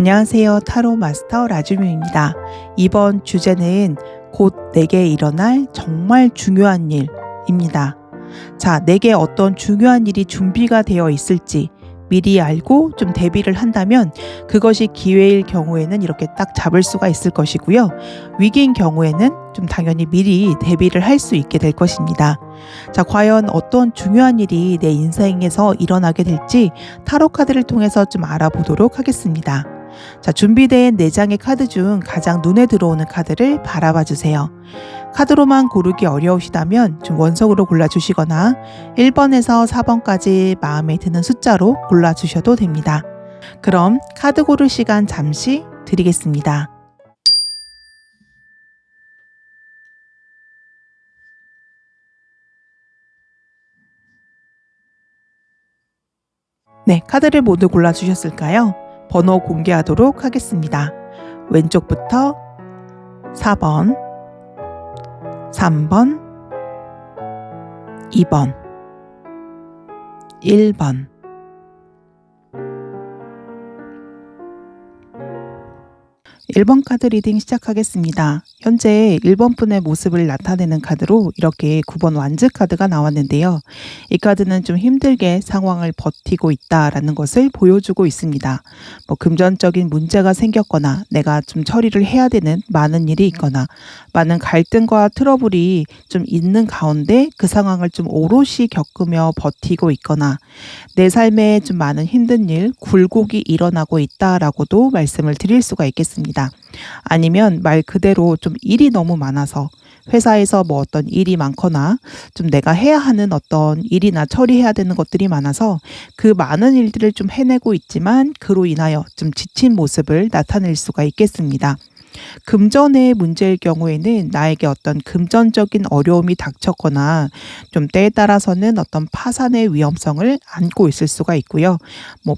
안녕하세요. 타로 마스터 라주미입니다. 이번 주제는 곧 내게 일어날 정말 중요한 일입니다. 자, 내게 어떤 중요한 일이 준비가 되어 있을지 미리 알고 좀 대비를 한다면 그것이 기회일 경우에는 이렇게 딱 잡을 수가 있을 것이고요. 위기인 경우에는 좀 당연히 미리 대비를 할 수 있게 될 것입니다. 자, 과연 어떤 중요한 일이 내 인생에서 일어나게 될지 타로 카드를 통해서 좀 알아보도록 하겠습니다. 자, 준비된 4장의 카드 중 가장 눈에 들어오는 카드를 바라봐 주세요. 카드로만 고르기 어려우시다면 좀 원석으로 골라주시거나 1번에서 4번까지 마음에 드는 숫자로 골라주셔도 됩니다. 그럼 카드 고를 시간 잠시 드리겠습니다. 네, 카드를 모두 골라주셨을까요? 번호 공개하도록 하겠습니다. 왼쪽부터 4번, 3번, 2번, 1번. 1번 카드 리딩 시작하겠습니다. 현재 1번 분의 모습을 나타내는 카드로 이렇게 9번 완즈 카드가 나왔는데요. 이 카드는 좀 힘들게 상황을 버티고 있다라는 것을 보여주고 있습니다. 금전적인 문제가 생겼거나 내가 좀 처리를 해야 되는 많은 일이 있거나 많은 갈등과 트러블이 좀 있는 가운데 그 상황을 좀 오롯이 겪으며 버티고 있거나 내 삶에 좀 많은 힘든 일, 굴곡이 일어나고 있다라고도 말씀을 드릴 수가 있겠습니다. 아니면 말 그대로 좀 일이 너무 많아서 회사에서 어떤 일이 많거나 좀 내가 해야 하는 어떤 일이나 처리해야 되는 것들이 많아서 그 많은 일들을 좀 해내고 있지만 그로 인하여 좀 지친 모습을 나타낼 수가 있겠습니다. 금전의 문제일 경우에는 나에게 어떤 금전적인 어려움이 닥쳤거나 좀 때에 따라서는 어떤 파산의 위험성을 안고 있을 수가 있고요.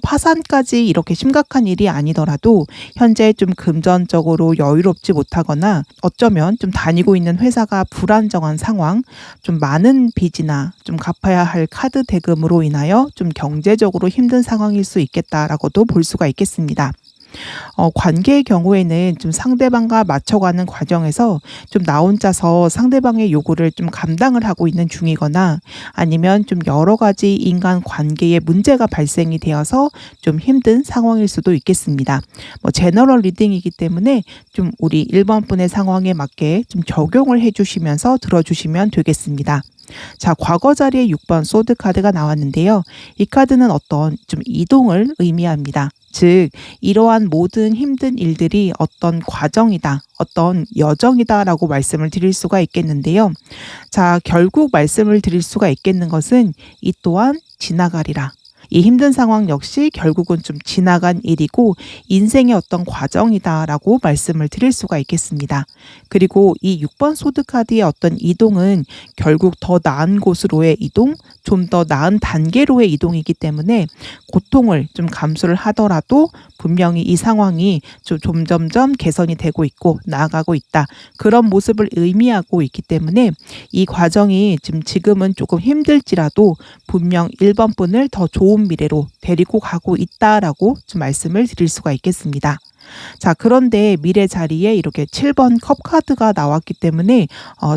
파산까지 이렇게 심각한 일이 아니더라도 현재 좀 금전적으로 여유롭지 못하거나 어쩌면 좀 다니고 있는 회사가 불안정한 상황, 좀 많은 빚이나 좀 갚아야 할 카드 대금으로 인하여 좀 경제적으로 힘든 상황일 수 있겠다라고도 볼 수가 있겠습니다. 관계의 경우에는 좀 상대방과 맞춰가는 과정에서 좀 나 혼자서 상대방의 요구를 좀 감당을 하고 있는 중이거나 아니면 좀 여러 가지 인간 관계에 문제가 발생이 되어서 좀 힘든 상황일 수도 있겠습니다. 제너럴 리딩이기 때문에 좀 우리 1번 분의 상황에 맞게 좀 적용을 해주시면서 들어주시면 되겠습니다. 자, 과거 자리에 6번 소드 카드가 나왔는데요. 이 카드는 어떤 좀 이동을 의미합니다. 즉 이러한 모든 힘든 일들이 어떤 과정이다, 어떤 여정이다라고 말씀을 드릴 수가 있겠는데요. 자, 결국 말씀을 드릴 수가 있겠는 것은 이 또한 지나가리라. 이 힘든 상황 역시 결국은 좀 지나간 일이고 인생의 어떤 과정이다라고 말씀을 드릴 수가 있겠습니다. 그리고 이 6번 소드 카드의 어떤 이동은 결국 더 나은 곳으로의 이동, 좀 더 나은 단계로의 이동이기 때문에 고통을 좀 감수를 하더라도 분명히 이 상황이 좀 점점점 개선이 되고 있고 나아가고 있다. 그런 모습을 의미하고 있기 때문에 이 과정이 지금은 조금 힘들지라도 분명 1번 분을 더 좋은 미래로 데리고 가고 있다라고 좀 말씀을 드릴 수가 있겠습니다. 자, 그런데 미래 자리에 이렇게 7번 컵 카드가 나왔기 때문에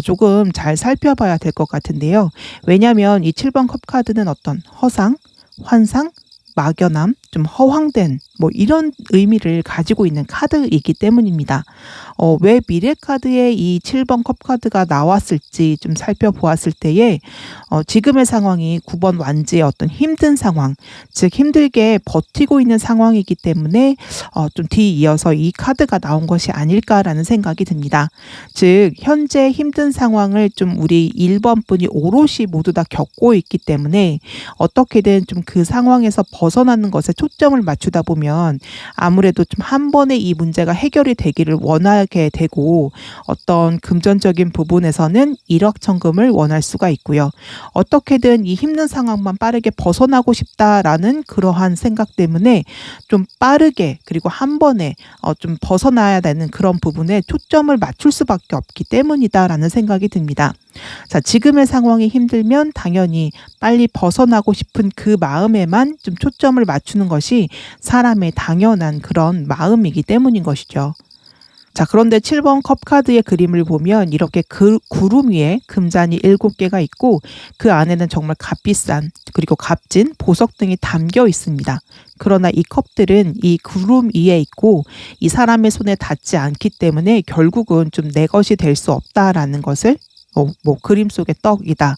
조금 잘 살펴봐야 될 것 같은데요. 왜냐하면 이 7번 컵 카드는 어떤 허상, 환상, 막연함, 좀 허황된 이런 의미를 가지고 있는 카드이기 때문입니다. 왜 미래 카드에 이 7번 컵 카드가 나왔을지 좀 살펴보았을 때에 지금의 상황이 9번 완즈의 어떤 힘든 상황, 즉 힘들게 버티고 있는 상황이기 때문에 좀 뒤이어서 이 카드가 나온 것이 아닐까라는 생각이 듭니다. 즉 현재 힘든 상황을 좀 우리 1번 분이 오롯이 모두 다 겪고 있기 때문에 어떻게든 좀 그 상황에서 벗어나는 것에 초점을 맞추다 보면 아무래도 좀 한 번에 이 문제가 해결이 되기를 원하게 되고 어떤 금전적인 부분에서는 일확천금을 원할 수가 있고요. 어떻게든 이 힘든 상황만 빠르게 벗어나고 싶다라는 그러한 생각 때문에 좀 빠르게 그리고 한 번에 좀 벗어나야 되는 그런 부분에 초점을 맞출 수밖에 없기 때문이다라는 생각이 듭니다. 자, 지금의 상황이 힘들면 당연히 빨리 벗어나고 싶은 그 마음에만 좀 초점을 맞추는 것이 사람의 사람의 당연한 그런 마음이기 때문인 것이죠. 자, 그런데 7번 컵 카드의 그림을 보면 이렇게 구름 위에 금잔이 7개가 있고 그 안에는 정말 값비싼 그리고 값진 보석 등이 담겨 있습니다. 그러나 이 컵들은 이 구름 위에 있고 이 사람의 손에 닿지 않기 때문에 결국은 좀 내 것이 될 수 없다라는 것을 그림 속의 떡이다.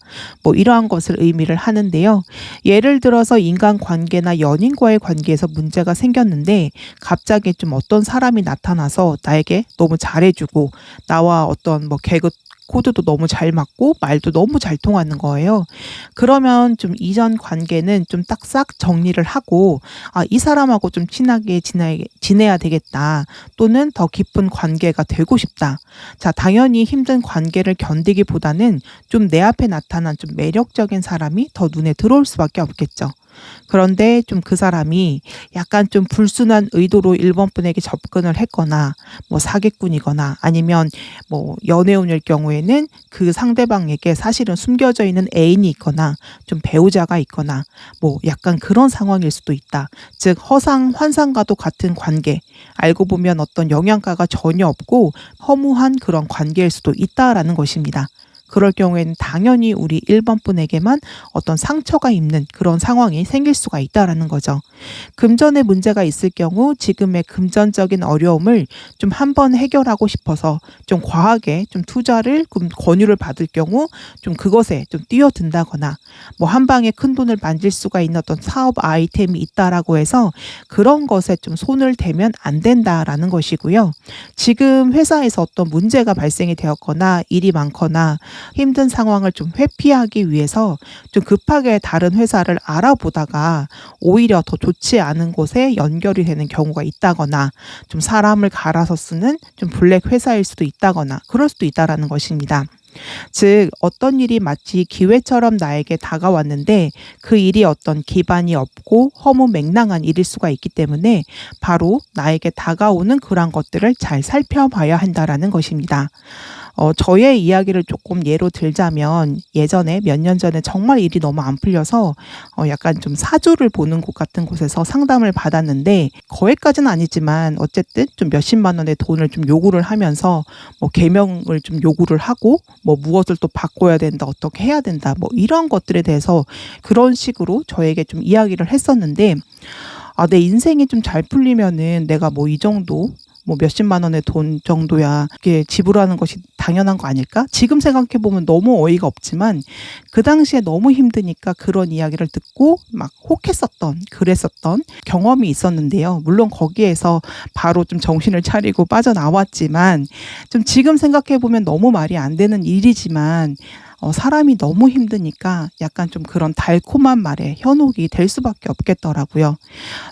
이러한 것을 의미를 하는데요. 예를 들어서 인간관계나 연인과의 관계에서 문제가 생겼는데 갑자기 좀 어떤 사람이 나타나서 나에게 너무 잘해주고 나와 어떤 개그 코드도 너무 잘 맞고 말도 너무 잘 통하는 거예요. 그러면 좀 이전 관계는 좀 딱싹 정리를 하고 이 사람하고 좀 친하게 지내야 되겠다. 또는 더 깊은 관계가 되고 싶다. 자, 당연히 힘든 관계를 견디기보다는 좀 내 앞에 나타난 좀 매력적인 사람이 더 눈에 들어올 수밖에 없겠죠. 그런데 좀 그 사람이 약간 좀 불순한 의도로 1번 분에게 접근을 했거나 사기꾼이거나 아니면 연애운일 경우에는 그 상대방에게 사실은 숨겨져 있는 애인이 있거나 좀 배우자가 있거나 약간 그런 상황일 수도 있다. 즉 허상 환상과도 같은 관계, 알고 보면 어떤 영양가가 전혀 없고 허무한 그런 관계일 수도 있다라는 것입니다. 그럴 경우에는 당연히 우리 1번 분에게만 어떤 상처가 있는 그런 상황이 생길 수가 있다라는 거죠. 금전에 문제가 있을 경우 지금의 금전적인 어려움을 좀 한번 해결하고 싶어서 좀 과하게 좀 투자를 권유를 받을 경우 좀 그것에 좀 뛰어든다거나 한 방에 큰 돈을 만질 수가 있는 어떤 사업 아이템이 있다라고 해서 그런 것에 좀 손을 대면 안 된다라는 것이고요. 지금 회사에서 어떤 문제가 발생이 되었거나 일이 많거나 힘든 상황을 좀 회피하기 위해서 좀 급하게 다른 회사를 알아보다가 오히려 더 좋지 않은 곳에 연결이 되는 경우가 있다거나 좀 사람을 갈아서 쓰는 좀 블랙 회사일 수도 있다거나 그럴 수도 있다라는 것입니다. 즉 어떤 일이 마치 기회처럼 나에게 다가왔는데 그 일이 어떤 기반이 없고 허무맹랑한 일일 수가 있기 때문에 바로 나에게 다가오는 그런 것들을 잘 살펴봐야 한다라는 것입니다. 저의 이야기를 조금 예로 들자면 예전에 몇 년 전에 정말 일이 너무 안 풀려서 약간 좀 사주를 보는 곳 같은 곳에서 상담을 받았는데 거기까지는 아니지만 어쨌든 좀 몇십만 원의 돈을 좀 요구를 하면서 계명을 좀 요구를 하고 무엇을 또 바꿔야 된다, 어떻게 해야 된다, 이런 것들에 대해서 그런 식으로 저에게 좀 이야기를 했었는데 내 인생이 좀 잘 풀리면은 내가 이 정도 몇십만 원의 돈 정도야 이게 지불하는 것이 당연한 거 아닐까? 지금 생각해 보면 너무 어이가 없지만 그 당시에 너무 힘드니까 그런 이야기를 듣고 막 그랬었던 경험이 있었는데요. 물론 거기에서 바로 좀 정신을 차리고 빠져나왔지만 좀 지금 생각해 보면 너무 말이 안 되는 일이지만 사람이 너무 힘드니까 약간 좀 그런 달콤한 말에 현혹이 될 수밖에 없겠더라고요.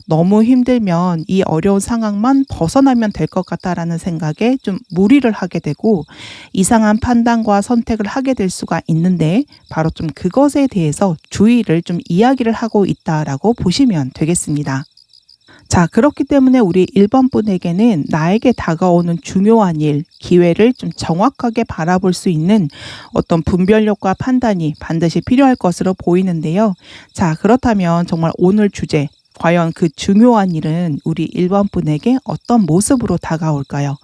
너무 힘들면 이 어려운 상황만 벗어나면 될 것 같다라는 생각에 좀 무리를 하게 되고 이상한 판단과 선택을 하게 될 수가 있는데 바로 좀 그것에 대해서 주의를 좀 이야기를 하고 있다라고 보시면 되겠습니다. 자, 그렇기 때문에 우리 1번 분에게는 나에게 다가오는 중요한 일, 기회를 좀 정확하게 바라볼 수 있는 어떤 분별력과 판단이 반드시 필요할 것으로 보이는데요. 자, 그렇다면 정말 오늘 주제, 과연 그 중요한 일은 우리 1번 분에게 어떤 모습으로 다가올까요?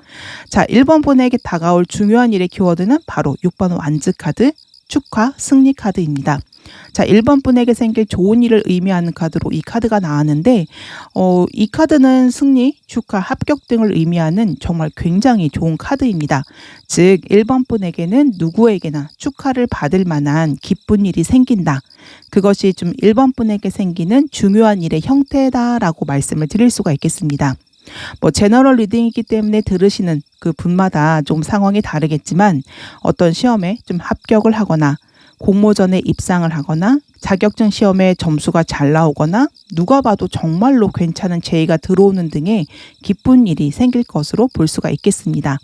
자, 1번 분에게 다가올 중요한 일의 키워드는 바로 6번 완즈 카드, 축하, 승리 카드입니다. 자, 1번 분에게 생길 좋은 일을 의미하는 카드로 이 카드가 나왔는데 이 카드는 승리, 축하, 합격 등을 의미하는 정말 굉장히 좋은 카드입니다. 즉 1번 분에게는 누구에게나 축하를 받을 만한 기쁜 일이 생긴다. 그것이 좀 1번 분에게 생기는 중요한 일의 형태다라고 말씀을 드릴 수가 있겠습니다. 제너럴 리딩이기 때문에 들으시는 그 분마다 좀 상황이 다르겠지만 어떤 시험에 좀 합격을 하거나 공모전에 입상을 하거나 자격증 시험에 점수가 잘 나오거나 누가 봐도 정말로 괜찮은 제의가 들어오는 등의 기쁜 일이 생길 것으로 볼 수가 있겠습니다.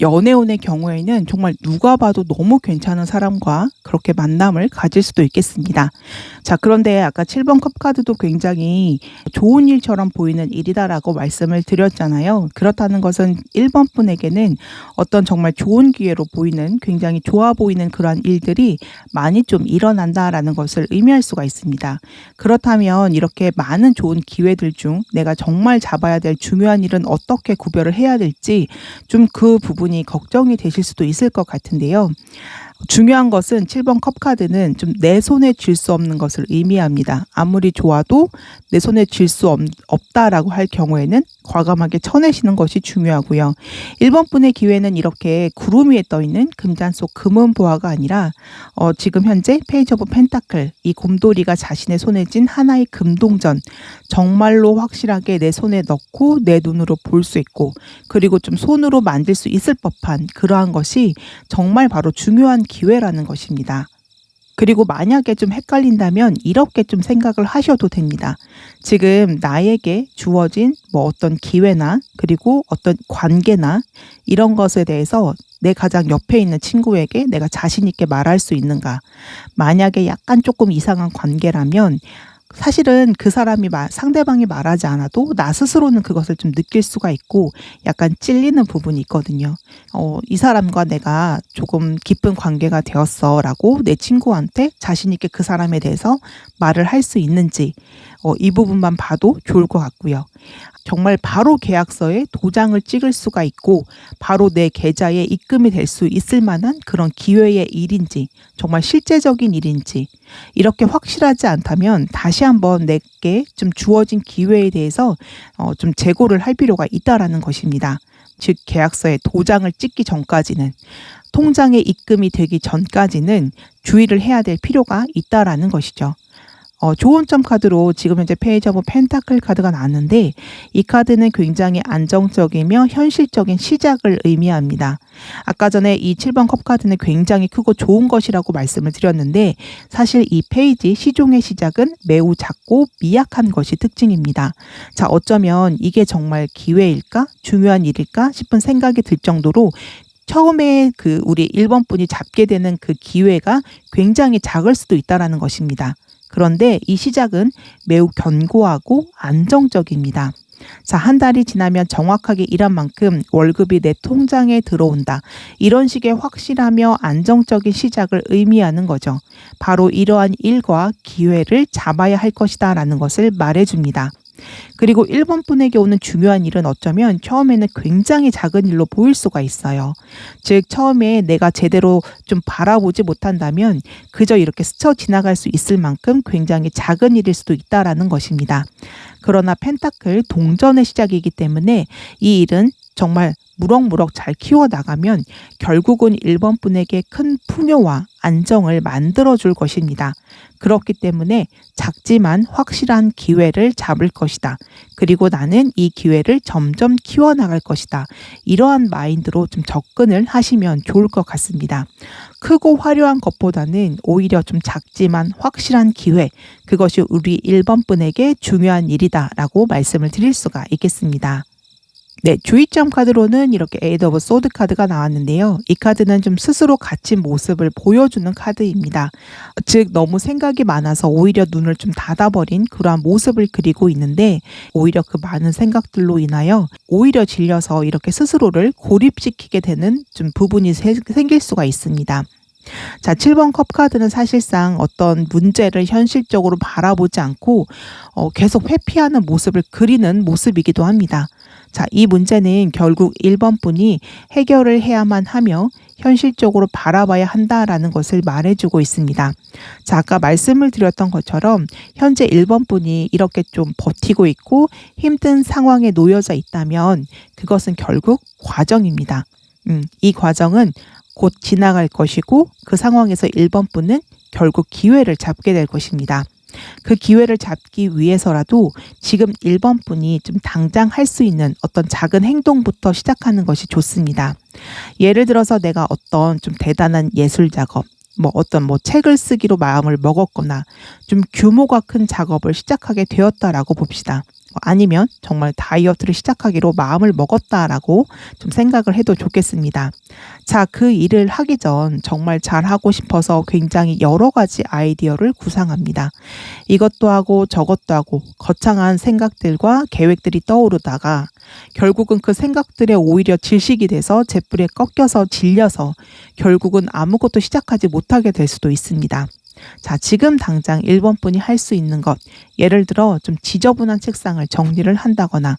연애운의 경우에는 정말 누가 봐도 너무 괜찮은 사람과 그렇게 만남을 가질 수도 있겠습니다. 자, 그런데 아까 7번 컵 카드도 굉장히 좋은 일처럼 보이는 일이다라고 말씀을 드렸잖아요. 그렇다는 것은 1번 분에게는 어떤 정말 좋은 기회로 보이는 굉장히 좋아 보이는 그러한 일들이 많이 좀 일어난다라는 것을 의미할 수가 있습니다. 그렇다면 이렇게 많은 좋은 기회들 중 내가 정말 잡아야 될 중요한 일은 어떻게 구별을 해야 될지 좀 그 부분이 걱정이 되실 수도 있을 것 같은데요. 중요한 것은 7번 컵 카드는 좀 내 손에 쥘 수 없는 것을 의미합니다. 아무리 좋아도 내 손에 쥘 수 없다라고 할 경우에는 과감하게 쳐내시는 것이 중요하고요. 1번 분의 기회는 이렇게 구름 위에 떠 있는 금잔 속 금은 보화가 아니라 지금 현재 페이지 오브 펜타클, 이 곰돌이가 자신의 손에 쥔 하나의 금동전, 정말로 확실하게 내 손에 넣고 내 눈으로 볼 수 있고 그리고 좀 손으로 만질 수 있을 법한 그러한 것이 정말 바로 중요한 기회라는 것입니다. 그리고 만약에 좀 헷갈린다면 이렇게 좀 생각을 하셔도 됩니다. 지금 나에게 주어진 어떤 기회나 그리고 어떤 관계나 이런 것에 대해서 내 가장 옆에 있는 친구에게 내가 자신 있게 말할 수 있는가? 만약에 약간 조금 이상한 관계라면 사실은 그 사람이 상대방이 말하지 않아도 나 스스로는 그것을 좀 느낄 수가 있고 약간 찔리는 부분이 있거든요. 이 사람과 내가 조금 깊은 관계가 되었어 라고 내 친구한테 자신 있게 그 사람에 대해서 말을 할 수 있는지 이 부분만 봐도 좋을 것 같고요. 정말 바로 계약서에 도장을 찍을 수가 있고 바로 내 계좌에 입금이 될 수 있을 만한 그런 기회의 일인지 정말 실제적인 일인지 이렇게 확실하지 않다면 다시 한번 내게 좀 주어진 기회에 대해서 좀 재고를 할 필요가 있다라는 것입니다. 즉 계약서에 도장을 찍기 전까지는 통장에 입금이 되기 전까지는 주의를 해야 될 필요가 있다라는 것이죠. 좋은 점 카드로 지금 현재 페이지 오브 펜타클 카드가 나왔는데 이 카드는 굉장히 안정적이며 현실적인 시작을 의미합니다. 아까 전에 이 7번 컵 카드는 굉장히 크고 좋은 것이라고 말씀을 드렸는데 사실 이 페이지 시종의 시작은 매우 작고 미약한 것이 특징입니다. 자, 어쩌면 이게 정말 기회일까? 중요한 일일까? 싶은 생각이 들 정도로 처음에 우리 1번 분이 잡게 되는 그 기회가 굉장히 작을 수도 있다는 것입니다. 그런데 이 시작은 매우 견고하고 안정적입니다. 자, 한 달이 지나면 정확하게 일한 만큼 월급이 내 통장에 들어온다. 이런 식의 확실하며 안정적인 시작을 의미하는 거죠. 바로 이러한 일과 기회를 잡아야 할 것이다 라는 것을 말해줍니다. 그리고 1번 분에게 오는 중요한 일은 어쩌면 처음에는 굉장히 작은 일로 보일 수가 있어요. 즉 처음에 내가 제대로 좀 바라보지 못한다면 그저 이렇게 스쳐 지나갈 수 있을 만큼 굉장히 작은 일일 수도 있다라는 것입니다. 그러나 펜타클 동전의 시작이기 때문에 이 일은 정말 무럭무럭 잘 키워나가면 결국은 1번 분에게 큰 풍요와 안정을 만들어줄 것입니다. 그렇기 때문에 작지만 확실한 기회를 잡을 것이다. 그리고 나는 이 기회를 점점 키워나갈 것이다. 이러한 마인드로 좀 접근을 하시면 좋을 것 같습니다. 크고 화려한 것보다는 오히려 좀 작지만 확실한 기회, 그것이 우리 1번 분에게 중요한 일이다라고 말씀을 드릴 수가 있겠습니다. 네, 주의점 카드로는 이렇게 에이드 오브 소드 카드가 나왔는데요. 이 카드는 좀 스스로 갇힌 모습을 보여주는 카드입니다. 즉 너무 생각이 많아서 오히려 눈을 좀 닫아버린 그러한 모습을 그리고 있는데 오히려 그 많은 생각들로 인하여 오히려 질려서 이렇게 스스로를 고립시키게 되는 좀 부분이 생길 수가 있습니다. 자, 7번 컵 카드는 사실상 어떤 문제를 현실적으로 바라보지 않고 계속 회피하는 모습을 그리는 모습이기도 합니다. 자, 이 문제는 결국 1번 분이 해결을 해야만 하며 현실적으로 바라봐야 한다라는 것을 말해주고 있습니다. 자, 아까 말씀을 드렸던 것처럼 현재 1번 분이 이렇게 좀 버티고 있고 힘든 상황에 놓여져 있다면 그것은 결국 과정입니다. 이 과정은 곧 지나갈 것이고 그 상황에서 1번 분은 결국 기회를 잡게 될 것입니다. 그 기회를 잡기 위해서라도 지금 1번 분이 좀 당장 할 수 있는 어떤 작은 행동부터 시작하는 것이 좋습니다. 예를 들어서 내가 어떤 좀 대단한 예술 작업, 어떤 책을 쓰기로 마음을 먹었거나 좀 규모가 큰 작업을 시작하게 되었다라고 봅시다. 아니면 정말 다이어트를 시작하기로 마음을 먹었다라고 좀 생각을 해도 좋겠습니다. 자, 그 일을 하기 전 정말 잘하고 싶어서 굉장히 여러 가지 아이디어를 구상합니다. 이것도 하고 저것도 하고 거창한 생각들과 계획들이 떠오르다가 결국은 그 생각들에 오히려 질식이 돼서 잿불에 꺾여서 질려서 결국은 아무것도 시작하지 못하게 될 수도 있습니다. 자, 지금 당장 1번 분이 할 수 있는 것, 예를 들어 좀 지저분한 책상을 정리를 한다거나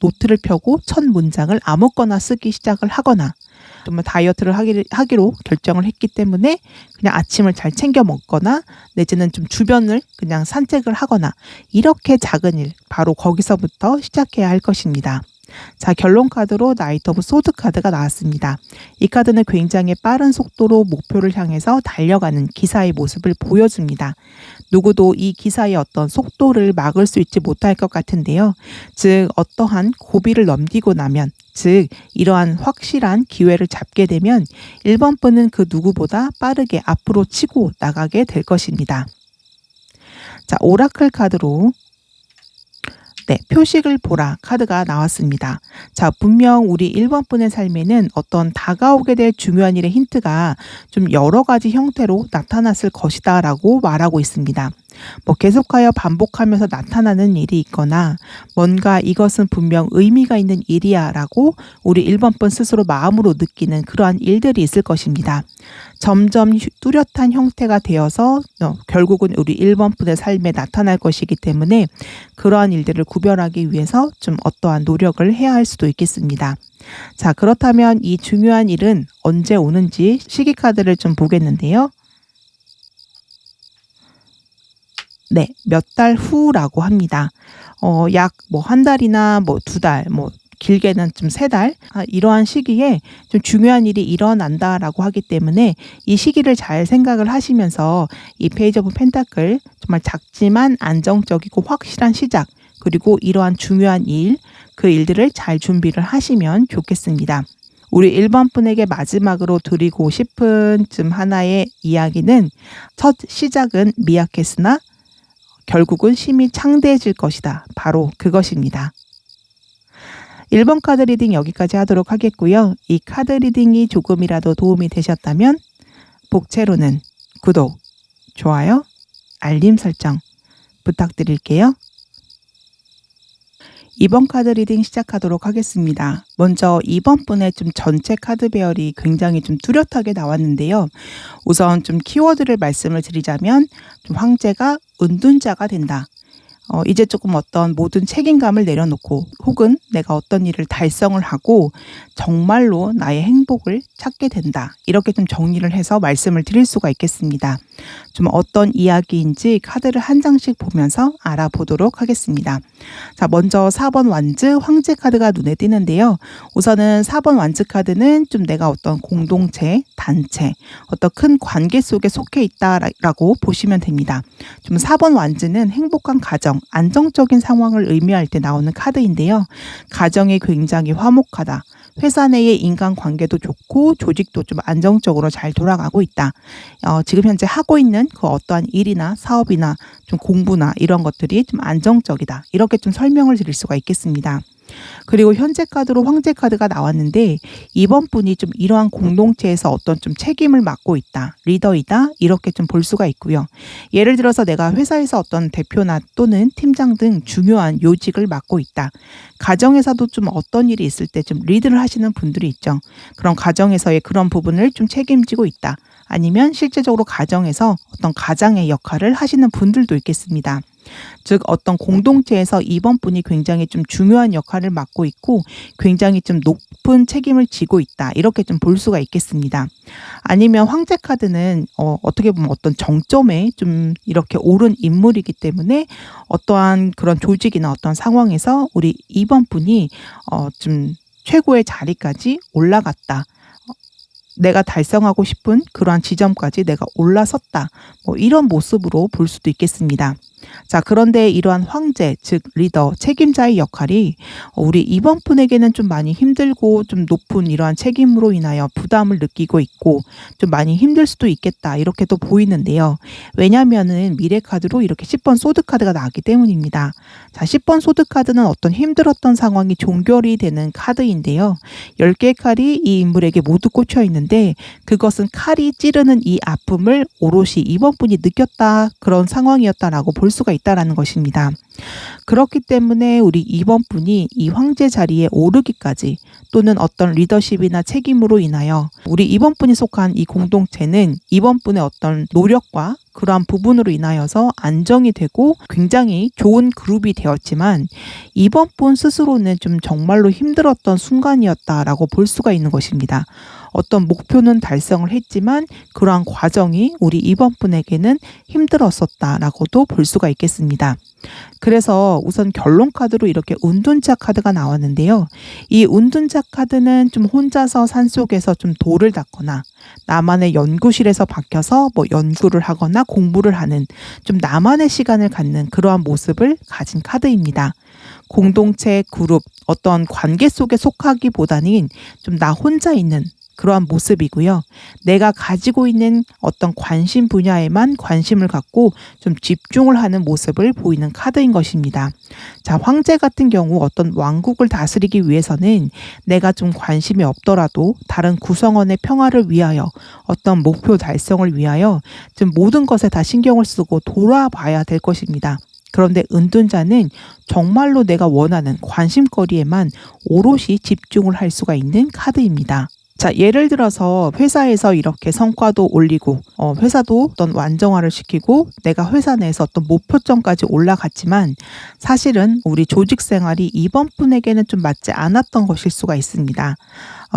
노트를 펴고 첫 문장을 아무거나 쓰기 시작을 하거나 정말 다이어트를 하기로 결정을 했기 때문에 그냥 아침을 잘 챙겨 먹거나 내지는 좀 주변을 그냥 산책을 하거나 이렇게 작은 일, 바로 거기서부터 시작해야 할 것입니다. 자, 결론 카드로 나이트 오브 소드 카드가 나왔습니다. 이 카드는 굉장히 빠른 속도로 목표를 향해서 달려가는 기사의 모습을 보여줍니다. 누구도 이 기사의 어떤 속도를 막을 수 있지 못할 것 같은데요. 즉 어떠한 고비를 넘기고 나면, 즉 이러한 확실한 기회를 잡게 되면 1번 분은 그 누구보다 빠르게 앞으로 치고 나가게 될 것입니다. 자, 오라클 카드로 표식을 보라 카드가 나왔습니다. 자, 분명 우리 1번 분의 삶에는 어떤 다가오게 될 중요한 일의 힌트가 좀 여러 가지 형태로 나타났을 것이다 라고 말하고 있습니다. 계속하여 반복하면서 나타나는 일이 있거나 뭔가 이것은 분명 의미가 있는 일이야 라고 우리 1번 분 스스로 마음으로 느끼는 그러한 일들이 있을 것입니다. 점점 뚜렷한 형태가 되어서 결국은 우리 1번 분의 삶에 나타날 것이기 때문에 그러한 일들을 구별하기 위해서 좀 어떠한 노력을 해야 할 수도 있겠습니다. 자, 그렇다면 이 중요한 일은 언제 오는지 시기 카드를 좀 보겠는데요. 몇 달 후라고 합니다. 약 한 달이나 2달, 길게는 좀 3달, 이러한 시기에 좀 중요한 일이 일어난다라고 하기 때문에 이 시기를 잘 생각을 하시면서 이 페이지 오브 펜타클, 정말 작지만 안정적이고 확실한 시작, 그리고 이러한 중요한 일, 그 일들을 잘 준비를 하시면 좋겠습니다. 우리 1번 분에게 마지막으로 드리고 싶은 좀 하나의 이야기는, 첫 시작은 미약했으나 결국은 심히 창대해질 것이다. 바로 그것입니다. 1번 카드 리딩 여기까지 하도록 하겠고요. 이 카드 리딩이 조금이라도 도움이 되셨다면 복채로는 구독, 좋아요, 알림 설정 부탁드릴게요. 2번 카드 리딩 시작하도록 하겠습니다. 먼저 2번 분의 좀 전체 카드 배열이 굉장히 좀 뚜렷하게 나왔는데요. 우선 좀 키워드를 말씀을 드리자면 좀 황제가 은둔자가 된다. 이제 조금 어떤 모든 책임감을 내려놓고 혹은 내가 어떤 일을 달성을 하고 정말로 나의 행복을 찾게 된다. 이렇게 좀 정리를 해서 말씀을 드릴 수가 있겠습니다. 좀 어떤 이야기인지 카드를 한 장씩 보면서 알아보도록 하겠습니다. 자, 먼저 4번 완즈 황제 카드가 눈에 띄는데요. 우선은 4번 완즈 카드는 좀 내가 어떤 공동체, 단체, 어떤 큰 관계 속에 속해 있다라고 보시면 됩니다. 좀 4번 완즈는 행복한 가정, 안정적인 상황을 의미할 때 나오는 카드인데요. 가정이 굉장히 화목하다. 회사 내의 인간관계도 좋고 조직도 좀 안정적으로 잘 돌아가고 있다. 지금 현재 하고 있는 그 어떠한 일이나 사업이나 좀 공부나 이런 것들이 좀 안정적이다. 이렇게 좀 설명을 드릴 수가 있겠습니다. 그리고 현재 카드로 황제 카드가 나왔는데 2번 분이 좀 이러한 공동체에서 어떤 좀 책임을 맡고 있다. 리더이다. 이렇게 좀 볼 수가 있고요. 예를 들어서 내가 회사에서 어떤 대표나 또는 팀장 등 중요한 요직을 맡고 있다. 가정에서도 좀 어떤 일이 있을 때 좀 리드를 하시는 분들이 있죠. 그런 가정에서의 그런 부분을 좀 책임지고 있다. 아니면 실제적으로 가정에서 어떤 가장의 역할을 하시는 분들도 있겠습니다. 즉 어떤 공동체에서 2번 분이 굉장히 좀 중요한 역할을 맡고 있고 굉장히 좀 높은 책임을 지고 있다. 이렇게 좀 볼 수가 있겠습니다. 아니면 황제 카드는 어떻게 보면 어떤 정점에 좀 이렇게 오른 인물이기 때문에 어떠한 그런 조직이나 어떤 상황에서 우리 2번 분이 좀 최고의 자리까지 올라갔다. 내가 달성하고 싶은 그러한 지점까지 내가 올라섰다. 이런 모습으로 볼 수도 있겠습니다. 자, 그런데 이러한 황제, 즉 리더, 책임자의 역할이 우리 이번 분에게는 좀 많이 힘들고 좀 높은 이러한 책임으로 인하여 부담을 느끼고 있고 좀 많이 힘들 수도 있겠다 이렇게도 보이는데요. 왜냐하면은 미래 카드로 이렇게 10번 소드 카드가 나왔기 때문입니다. 자, 10번 소드 카드는 어떤 힘들었던 상황이 종결이 되는 카드인데요. 10개의 칼이 이 인물에게 모두 꽂혀 있는데 그것은 칼이 찌르는 이 아픔을 오롯이 이번 분이 느꼈다 그런 상황이었다라고 볼 수가 있다라는 것입니다. 그렇기 때문에 우리 이번 분이 이 황제 자리에 오르기까지 또는 어떤 리더십이나 책임으로 인하여 우리 이번 분이 속한 이 공동체는 이번 분의 어떤 노력과 그러한 부분으로 인하여서 안정이 되고 굉장히 좋은 그룹이 되었지만 이번 분 스스로는 좀 정말로 힘들었던 순간이었다라고 볼 수가 있는 것입니다. 어떤 목표는 달성을 했지만 그러한 과정이 우리 이번 분에게는 힘들었었다라고도 볼 수가 있겠습니다. 그래서 우선 결론 카드로 이렇게 운둔자 카드가 나왔는데요. 이 운둔자 카드는 좀 혼자서 산속에서 좀 돌을 닦거나 나만의 연구실에서 박혀서 뭐 연구를 하거나 공부를 하는 좀 나만의 시간을 갖는 그러한 모습을 가진 카드입니다. 공동체, 그룹, 어떤 관계 속에 속하기보다는 좀 나 혼자 있는 그러한 모습이고요. 내가 가지고 있는 어떤 관심 분야에만 관심을 갖고 좀 집중을 하는 모습을 보이는 카드인 것입니다. 자, 황제 같은 경우 어떤 왕국을 다스리기 위해서는 내가 좀 관심이 없더라도 다른 구성원의 평화를 위하여 어떤 목표 달성을 위하여 좀 모든 것에 다 신경을 쓰고 돌아봐야 될 것입니다. 그런데 은둔자는 정말로 내가 원하는 관심거리에만 오롯이 집중을 할 수가 있는 카드입니다. 자, 예를 들어서 회사에서 이렇게 성과도 올리고 회사도 어떤 완성화를 시키고 내가 회사 내에서 어떤 목표점까지 올라갔지만 사실은 우리 조직 생활이 이번 분에게는 좀 맞지 않았던 것일 수가 있습니다.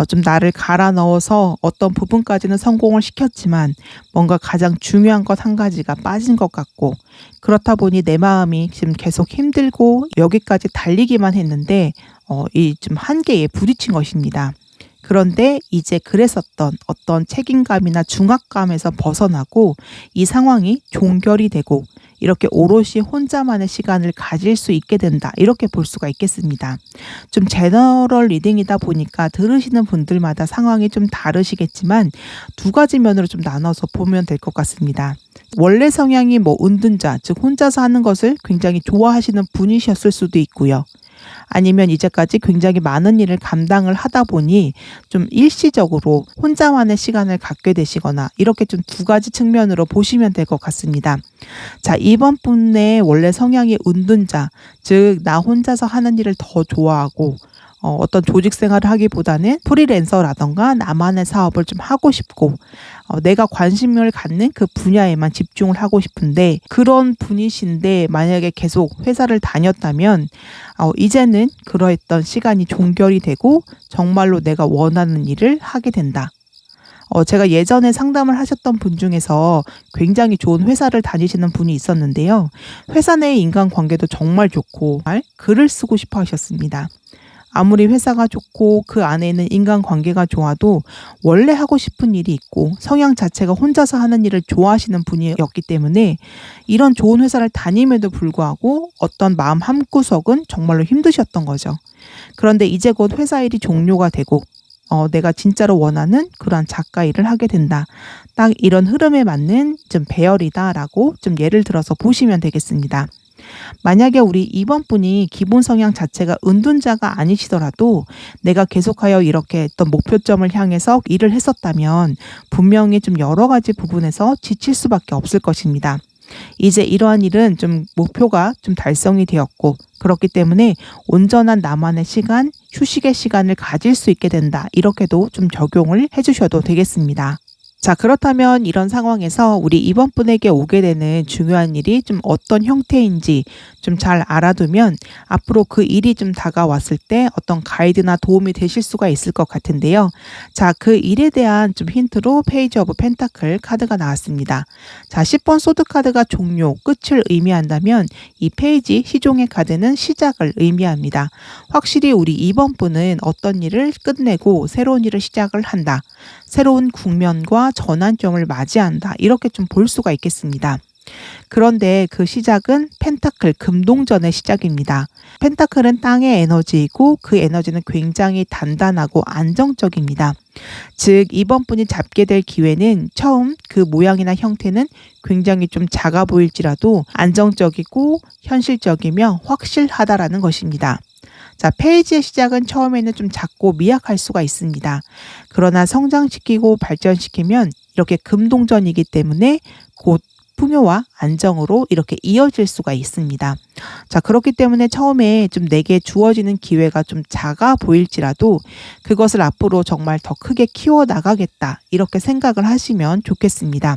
좀 나를 갈아 넣어서 어떤 부분까지는 성공을 시켰지만 뭔가 가장 중요한 것 한 가지가 빠진 것 같고 그렇다 보니 내 마음이 지금 계속 힘들고 여기까지 달리기만 했는데 이 좀 한계에 부딪힌 것입니다. 그런데 이제 그랬었던 어떤 책임감이나 중압감에서 벗어나고 이 상황이 종결이 되고 이렇게 오롯이 혼자만의 시간을 가질 수 있게 된다. 이렇게 볼 수가 있겠습니다. 좀 제너럴 리딩이다 보니까 들으시는 분들마다 상황이 좀 다르시겠지만 두 가지 면으로 좀 나눠서 보면 될 것 같습니다. 원래 성향이 뭐 은둔자, 즉 혼자서 하는 것을 굉장히 좋아하시는 분이셨을 수도 있고요. 아니면 이제까지 굉장히 많은 일을 감당을 하다 보니 좀 일시적으로 혼자만의 시간을 갖게 되시거나 이렇게 좀 두 가지 측면으로 보시면 될 것 같습니다. 자, 이번 분의 원래 성향이 은둔자, 즉 나 혼자서 하는 일을 더 좋아하고 어떤 조직 생활을 하기보다는 프리랜서라던가 나만의 사업을 좀 하고 싶고 내가 관심을 갖는 그 분야에만 집중을 하고 싶은데 그런 분이신데 만약에 계속 회사를 다녔다면 이제는 그러했던 시간이 종결이 되고 정말로 내가 원하는 일을 하게 된다. 제가 예전에 상담을 하셨던 분 중에서 굉장히 좋은 회사를 다니시는 분이 있었는데요. 회사 내의 인간관계도 정말 좋고 글을 쓰고 싶어 하셨습니다. 아무리 회사가 좋고 그 안에 있는 인간관계가 좋아도 원래 하고 싶은 일이 있고 성향 자체가 혼자서 하는 일을 좋아하시는 분이었기 때문에 이런 좋은 회사를 다님에도 불구하고 어떤 마음 한구석은 정말로 힘드셨던 거죠. 그런데 이제 곧 회사 일이 종료가 되고 내가 진짜로 원하는 그러한 작가 일을 하게 된다. 딱 이런 흐름에 맞는 좀 배열이다라고 좀 예를 들어서 보시면 되겠습니다. 만약에 우리 이번 분이 기본 성향 자체가 은둔자가 아니시더라도 내가 계속하여 이렇게 어떤 목표점을 향해서 일을 했었다면 분명히 좀 여러 가지 부분에서 지칠 수밖에 없을 것입니다. 이제 이러한 일은 좀 목표가 좀 달성이 되었고 그렇기 때문에 온전한 나만의 시간, 휴식의 시간을 가질 수 있게 된다. 이렇게도 좀 적용을 해주셔도 되겠습니다. 자, 그렇다면 이런 상황에서 우리 이번 분에게 오게 되는 중요한 일이 좀 어떤 형태인지 좀 잘 알아두면 앞으로 그 일이 좀 다가왔을 때 어떤 가이드나 도움이 되실 수가 있을 것 같은데요. 자, 그 일에 대한 좀 힌트로 페이지 오브 펜타클 카드가 나왔습니다. 자, 10번 소드 카드가 종료, 끝을 의미한다면 이 페이지 시종의 카드는 시작을 의미합니다. 확실히 우리 이번 분은 어떤 일을 끝내고 새로운 일을 시작을 한다. 새로운 국면과 전환점을 맞이한다. 이렇게 좀 볼 수가 있겠습니다. 그런데 그 시작은 펜타클 금동전의 시작입니다. 펜타클은 땅의 에너지이고 그 에너지는 굉장히 단단하고 안정적입니다. 즉 이번 분이 잡게 될 기회는 처음 그 모양이나 형태는 굉장히 좀 작아 보일지라도 안정적이고 현실적이며 확실하다라는 것입니다. 자, 페이지의 시작은 처음에는 좀 작고 미약할 수가 있습니다. 그러나 성장시키고 발전시키면 이렇게 금동전이기 때문에 곧 풍요와 안정으로 이렇게 이어질 수가 있습니다. 자, 그렇기 때문에 처음에 좀 내게 주어지는 기회가 좀 작아 보일지라도 그것을 앞으로 정말 더 크게 키워 나가겠다. 이렇게 생각을 하시면 좋겠습니다.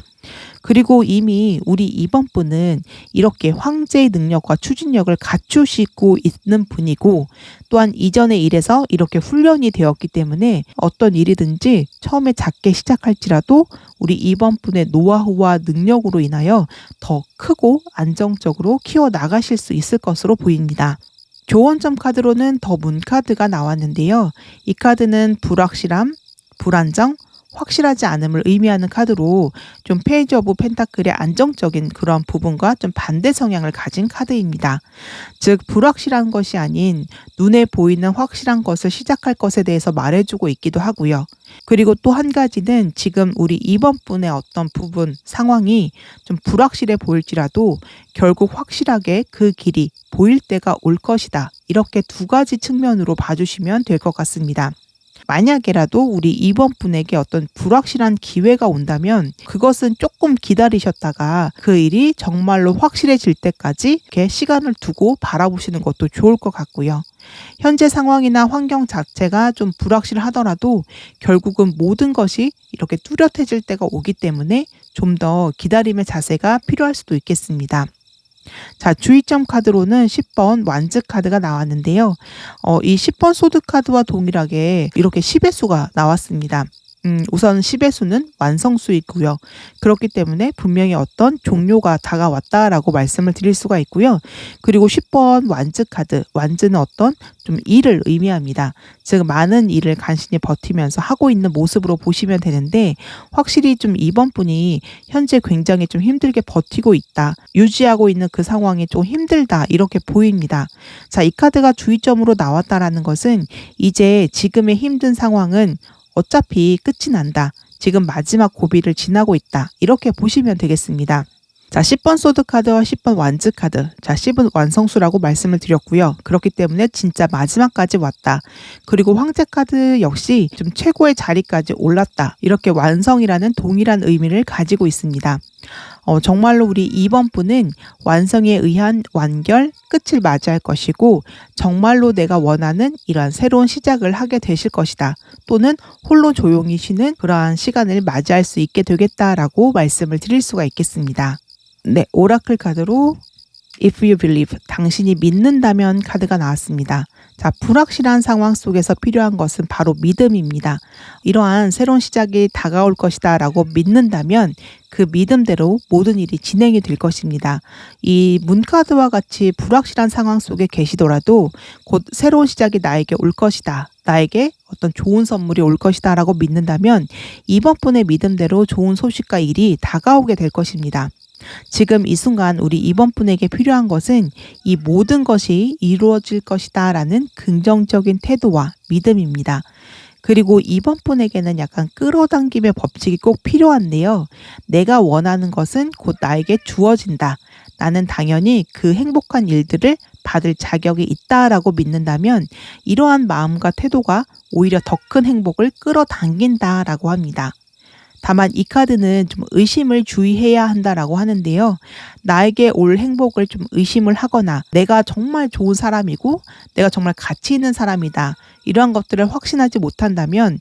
그리고 이미 우리 이번 분은 이렇게 황제의 능력과 추진력을 갖추시고 있는 분이고 또한 이전의 일에서 이렇게 훈련이 되었기 때문에 어떤 일이든지 처음에 작게 시작할지라도 우리 이번 분의 노하우와 능력으로 인하여 더 크고 안정적으로 키워 나가실 수 있을 것으로 보입니다. 조언점 카드로는 더 문 카드가 나왔는데요. 이 카드는 불확실함, 불안정, 확실하지 않음을 의미하는 카드로 좀 페이지 오브 펜타클의 안정적인 그런 부분과 좀 반대 성향을 가진 카드입니다. 즉 불확실한 것이 아닌 눈에 보이는 확실한 것을 시작할 것에 대해서 말해주고 있기도 하고요. 그리고 또 한 가지는 지금 우리 이번 분의 어떤 부분, 상황이 좀 불확실해 보일지라도 결국 확실하게 그 길이 보일 때가 올 것이다. 이렇게 두 가지 측면으로 봐주시면 될 것 같습니다. 만약에라도 우리 이번 분에게 어떤 불확실한 기회가 온다면 그것은 조금 기다리셨다가 그 일이 정말로 확실해질 때까지 이렇게 시간을 두고 바라보시는 것도 좋을 것 같고요. 현재 상황이나 환경 자체가 좀 불확실하더라도 결국은 모든 것이 이렇게 뚜렷해질 때가 오기 때문에 좀 더 기다림의 자세가 필요할 수도 있겠습니다. 자, 주의점 카드로는 10번 완즈 카드가 나왔는데요. 이 10번 소드 카드와 동일하게 이렇게 10의 수가 나왔습니다. 우선 10의 수는 완성수이고요. 그렇기 때문에 분명히 어떤 종료가 다가왔다라고 말씀을 드릴 수가 있고요. 그리고 10번 완즈 카드, 완즈는 어떤 좀 일을 의미합니다. 즉 많은 일을 간신히 버티면서 하고 있는 모습으로 보시면 되는데 확실히 좀 이번 분이 현재 굉장히 좀 힘들게 버티고 있다. 유지하고 있는 그 상황이 좀 힘들다. 이렇게 보입니다. 자, 이 카드가 주의점으로 나왔다라는 것은 이제 지금의 힘든 상황은 어차피 끝이 난다. 지금 마지막 고비를 지나고 있다. 이렇게 보시면 되겠습니다. 자, 10번 소드 카드와 10번 완즈 카드. 자, 10은 완성수라고 말씀을 드렸고요. 그렇기 때문에 진짜 마지막까지 왔다. 그리고 황제 카드 역시 좀 최고의 자리까지 올랐다. 이렇게 완성이라는 동일한 의미를 가지고 있습니다. 정말로 우리 이번 분은 완성에 의한 완결, 끝을 맞이할 것이고 정말로 내가 원하는 이러한 새로운 시작을 하게 되실 것이다. 또는 홀로 조용히 쉬는 그러한 시간을 맞이할 수 있게 되겠다라고 말씀을 드릴 수가 있겠습니다. 네, 오라클 카드로 If you believe, 당신이 믿는다면 카드가 나왔습니다. 자, 불확실한 상황 속에서 필요한 것은 바로 믿음입니다. 이러한 새로운 시작이 다가올 것이다 라고 믿는다면 그 믿음대로 모든 일이 진행이 될 것입니다. 이 문카드와 같이 불확실한 상황 속에 계시더라도 곧 새로운 시작이 나에게 올 것이다. 나에게 어떤 좋은 선물이 올 것이다 라고 믿는다면 이번 분의 믿음대로 좋은 소식과 일이 다가오게 될 것입니다. 지금 이 순간 우리 이번 분에게 필요한 것은 이 모든 것이 이루어질 것이다 라는 긍정적인 태도와 믿음입니다. 그리고 이번 분에게는 약간 끌어당김의 법칙이 꼭 필요한데요. 내가 원하는 것은 곧 나에게 주어진다. 나는 당연히 그 행복한 일들을 받을 자격이 있다라고 믿는다면 이러한 마음과 태도가 오히려 더 큰 행복을 끌어당긴다라고 합니다. 다만 이 카드는 좀 의심을 주의해야 한다라고 하는데요. 나에게 올 행복을 좀 의심을 하거나 내가 정말 좋은 사람이고 내가 정말 가치 있는 사람이다. 이러한 것들을 확신하지 못한다면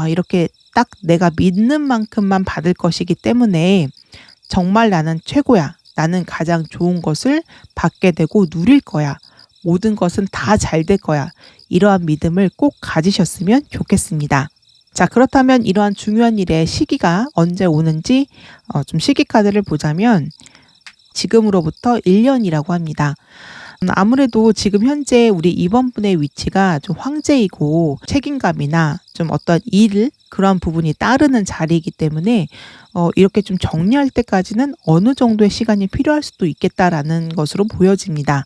이렇게 딱 내가 믿는 만큼만 받을 것이기 때문에 정말 나는 최고야. 나는 가장 좋은 것을 받게 되고 누릴 거야. 모든 것은 다 잘 될 거야. 이러한 믿음을 꼭 가지셨으면 좋겠습니다. 자, 그렇다면 이러한 중요한 일의 시기가 언제 오는지 좀 시기 카드를 보자면 지금으로부터 1년이라고 합니다. 아무래도 지금 현재 우리 이번 분의 위치가 좀 황제이고 책임감이나 좀 어떤 일을 그런 부분이 따르는 자리이기 때문에 이렇게 좀 정리할 때까지는 어느 정도의 시간이 필요할 수도 있겠다라는 것으로 보여집니다.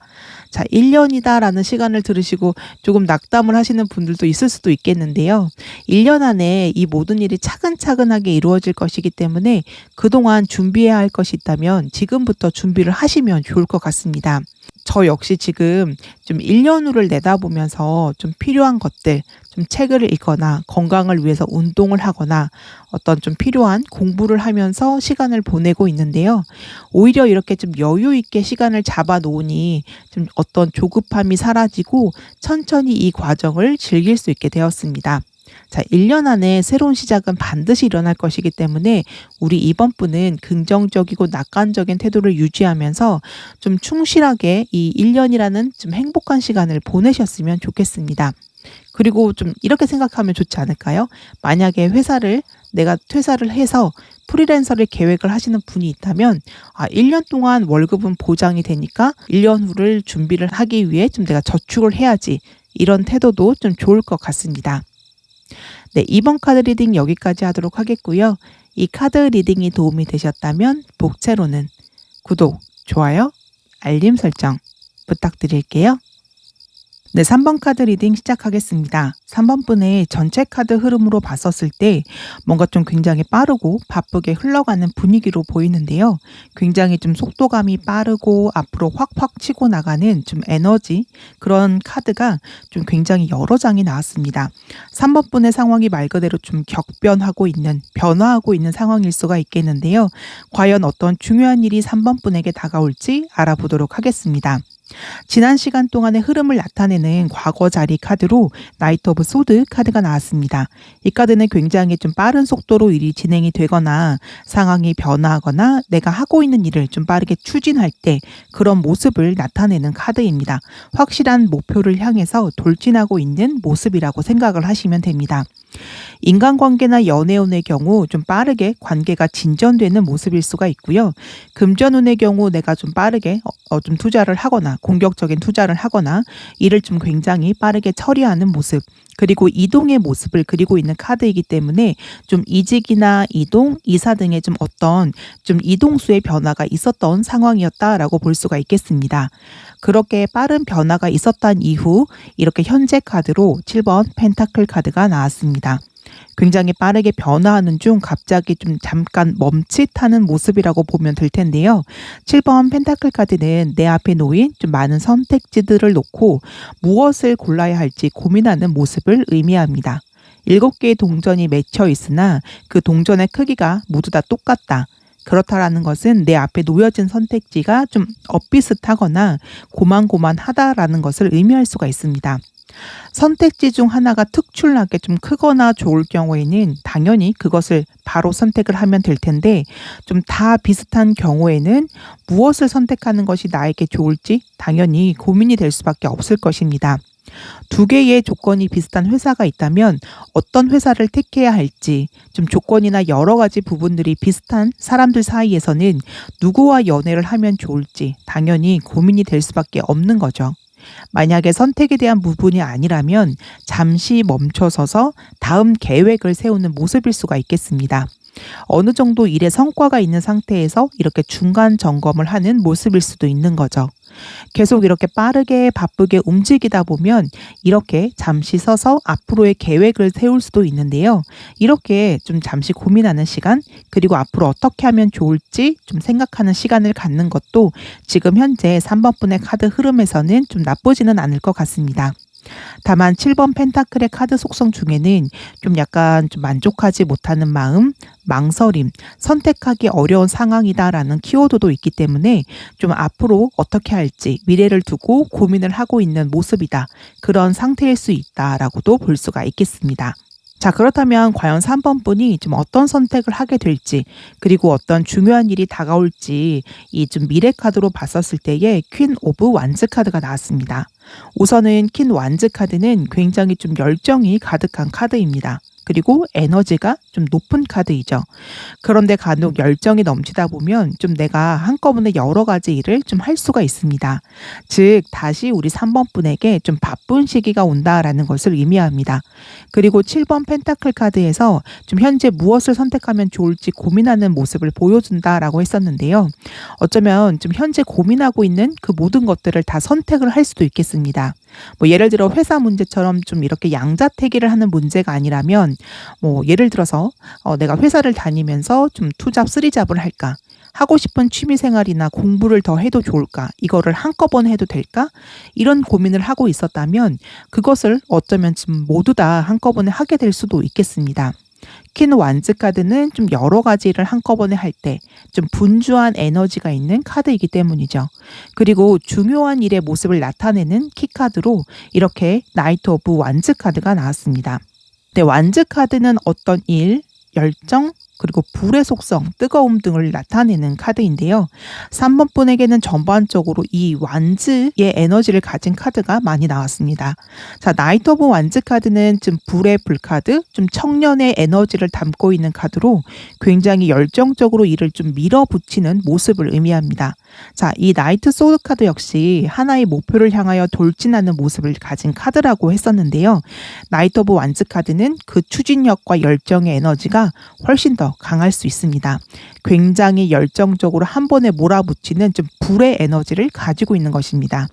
자, 1년이다라는 시간을 들으시고 조금 낙담을 하시는 분들도 있을 수도 있겠는데요. 1년 안에 이 모든 일이 차근차근하게 이루어질 것이기 때문에 그동안 준비해야 할 것이 있다면 지금부터 준비를 하시면 좋을 것 같습니다. 저 역시 지금 좀 1년 후를 내다보면서 좀 필요한 것들, 좀 책을 읽거나 건강을 위해서 운동을 하거나 어떤 좀 필요한 공부를 하면서 시간을 보내고 있는데요. 오히려 이렇게 좀 여유 있게 시간을 잡아 놓으니 좀 어떤 조급함이 사라지고 천천히 이 과정을 즐길 수 있게 되었습니다. 자, 1년 안에 새로운 시작은 반드시 일어날 것이기 때문에 우리 이번 분은 긍정적이고 낙관적인 태도를 유지하면서 좀 충실하게 이 1년이라는 좀 행복한 시간을 보내셨으면 좋겠습니다. 그리고 좀 이렇게 생각하면 좋지 않을까요? 만약에 내가 퇴사를 해서 프리랜서를 계획을 하시는 분이 있다면 1년 동안 월급은 보장이 되니까 1년 후를 준비를 하기 위해 좀 내가 저축을 해야지. 이런 태도도 좀 좋을 것 같습니다. 네, 이번 카드 리딩 여기까지 하도록 하겠고요. 이 카드 리딩이 도움이 되셨다면 복채로는 구독, 좋아요, 알림 설정 부탁드릴게요. 네, 3번 카드 리딩 시작하겠습니다. 3번 분의 전체 카드 흐름으로 봤었을 때 뭔가 좀 굉장히 빠르고 바쁘게 흘러가는 분위기로 보이는데요. 굉장히 좀 속도감이 빠르고 앞으로 확확 치고 나가는 좀 에너지, 그런 카드가 좀 굉장히 여러 장이 나왔습니다. 3번 분의 상황이 말 그대로 좀 변화하고 있는 상황일 수가 있겠는데요. 과연 어떤 중요한 일이 3번 분에게 다가올지 알아보도록 하겠습니다. 지난 시간 동안의 흐름을 나타내는 과거 자리 카드로 나이트 오브 소드 카드가 나왔습니다. 이 카드는 굉장히 좀 빠른 속도로 일이 진행이 되거나 상황이 변화하거나 내가 하고 있는 일을 좀 빠르게 추진할 때 그런 모습을 나타내는 카드입니다. 확실한 목표를 향해서 돌진하고 있는 모습이라고 생각을 하시면 됩니다. 인간관계나 연애운의 경우 좀 빠르게 관계가 진전되는 모습일 수가 있고요. 금전운의 경우 내가 좀 빠르게 좀 투자를 하거나 공격적인 투자를 하거나 일을 좀 굉장히 빠르게 처리하는 모습, 그리고 이동의 모습을 그리고 있는 카드이기 때문에 좀 이직이나 이동, 이사 등의 좀 어떤 좀 이동수의 변화가 있었던 상황이었다라고 볼 수가 있겠습니다. 그렇게 빠른 변화가 있었던 이후 이렇게 현재 카드로 7번 펜타클 카드가 나왔습니다. 굉장히 빠르게 변화하는 중 갑자기 좀 잠깐 멈칫하는 모습이라고 보면 될 텐데요. 7번 펜타클 카드는 내 앞에 놓인 좀 많은 선택지들을 놓고 무엇을 골라야 할지 고민하는 모습을 의미합니다. 7개의 동전이 맺혀 있으나 그 동전의 크기가 모두 다 똑같다. 그렇다라는 것은 내 앞에 놓여진 선택지가 좀 엇비슷하거나 고만고만하다라는 것을 의미할 수가 있습니다. 선택지 중 하나가 특출나게 좀 크거나 좋을 경우에는 당연히 그것을 바로 선택을 하면 될 텐데, 좀 다 비슷한 경우에는 무엇을 선택하는 것이 나에게 좋을지 당연히 고민이 될 수밖에 없을 것입니다. 2개의 조건이 비슷한 회사가 있다면 어떤 회사를 택해야 할지, 좀 조건이나 여러 가지 부분들이 비슷한 사람들 사이에서는 누구와 연애를 하면 좋을지 당연히 고민이 될 수밖에 없는 거죠. 만약에 선택에 대한 부분이 아니라면 잠시 멈춰서서 다음 계획을 세우는 모습일 수가 있겠습니다. 어느 정도 일의 성과가 있는 상태에서 이렇게 중간 점검을 하는 모습일 수도 있는 거죠. 계속 이렇게 빠르게 바쁘게 움직이다 보면 이렇게 잠시 서서 앞으로의 계획을 세울 수도 있는데요. 이렇게 좀 잠시 고민하는 시간, 그리고 앞으로 어떻게 하면 좋을지 좀 생각하는 시간을 갖는 것도 지금 현재 3번 분의 카드 흐름에서는 좀 나쁘지는 않을 것 같습니다. 다만 7번 펜타클의 카드 속성 중에는 좀 약간 좀 만족하지 못하는 마음, 망설임, 선택하기 어려운 상황이다라는 키워드도 있기 때문에 좀 앞으로 어떻게 할지 미래를 두고 고민을 하고 있는 모습이다. 그런 상태일 수 있다라고도 볼 수가 있겠습니다. 자, 그렇다면 과연 3번 분이 좀 어떤 선택을 하게 될지, 그리고 어떤 중요한 일이 다가올지 이 좀 미래 카드로 봤었을 때에 퀸 오브 완즈 카드가 나왔습니다. 우선은 퀸 완즈 카드는 굉장히 좀 열정이 가득한 카드입니다. 그리고 에너지가 좀 높은 카드이죠. 그런데 간혹 열정이 넘치다 보면 좀 내가 한꺼번에 여러 가지 일을 좀 할 수가 있습니다. 즉, 다시 우리 3번 분에게 좀 바쁜 시기가 온다라는 것을 의미합니다. 그리고 7번 펜타클 카드에서 좀 현재 무엇을 선택하면 좋을지 고민하는 모습을 보여준다라고 했었는데요. 어쩌면 좀 현재 고민하고 있는 그 모든 것들을 다 선택을 할 수도 있겠습니다. 예를 들어 회사 문제처럼 좀 이렇게 양자택일을 하는 문제가 아니라면 예를 들어서 내가 회사를 다니면서 좀 투잡, 쓰리잡을 할까? 하고 싶은 취미 생활이나 공부를 더 해도 좋을까? 이거를 한꺼번에 해도 될까? 이런 고민을 하고 있었다면 그것을 어쩌면 지금 모두 다 한꺼번에 하게 될 수도 있겠습니다. 퀸 완즈 카드는 좀 여러 가지 일을 한꺼번에 할 때 좀 분주한 에너지가 있는 카드이기 때문이죠. 그리고 중요한 일의 모습을 나타내는 키 카드로 이렇게 나이트 오브 완즈 카드가 나왔습니다. 네, 완즈 카드는 어떤 일, 열정, 그리고 불의 속성, 뜨거움 등을 나타내는 카드인데요. 3번 분에게는 전반적으로 이 완즈의 에너지를 가진 카드가 많이 나왔습니다. 자, 나이트 오브 완즈 카드는 좀 불의 불카드, 좀 청년의 에너지를 담고 있는 카드로 굉장히 열정적으로 일을 좀 밀어붙이는 모습을 의미합니다. 자, 이 나이트 소드 카드 역시 하나의 목표를 향하여 돌진하는 모습을 가진 카드라고 했었는데요. 나이트 오브 완즈 카드는 그 추진력과 열정의 에너지가 훨씬 더 강할 수 있습니다. 굉장히 열정적으로 한 번에 몰아붙이는 좀 불의 에너지를 가지고 있는 것입니다.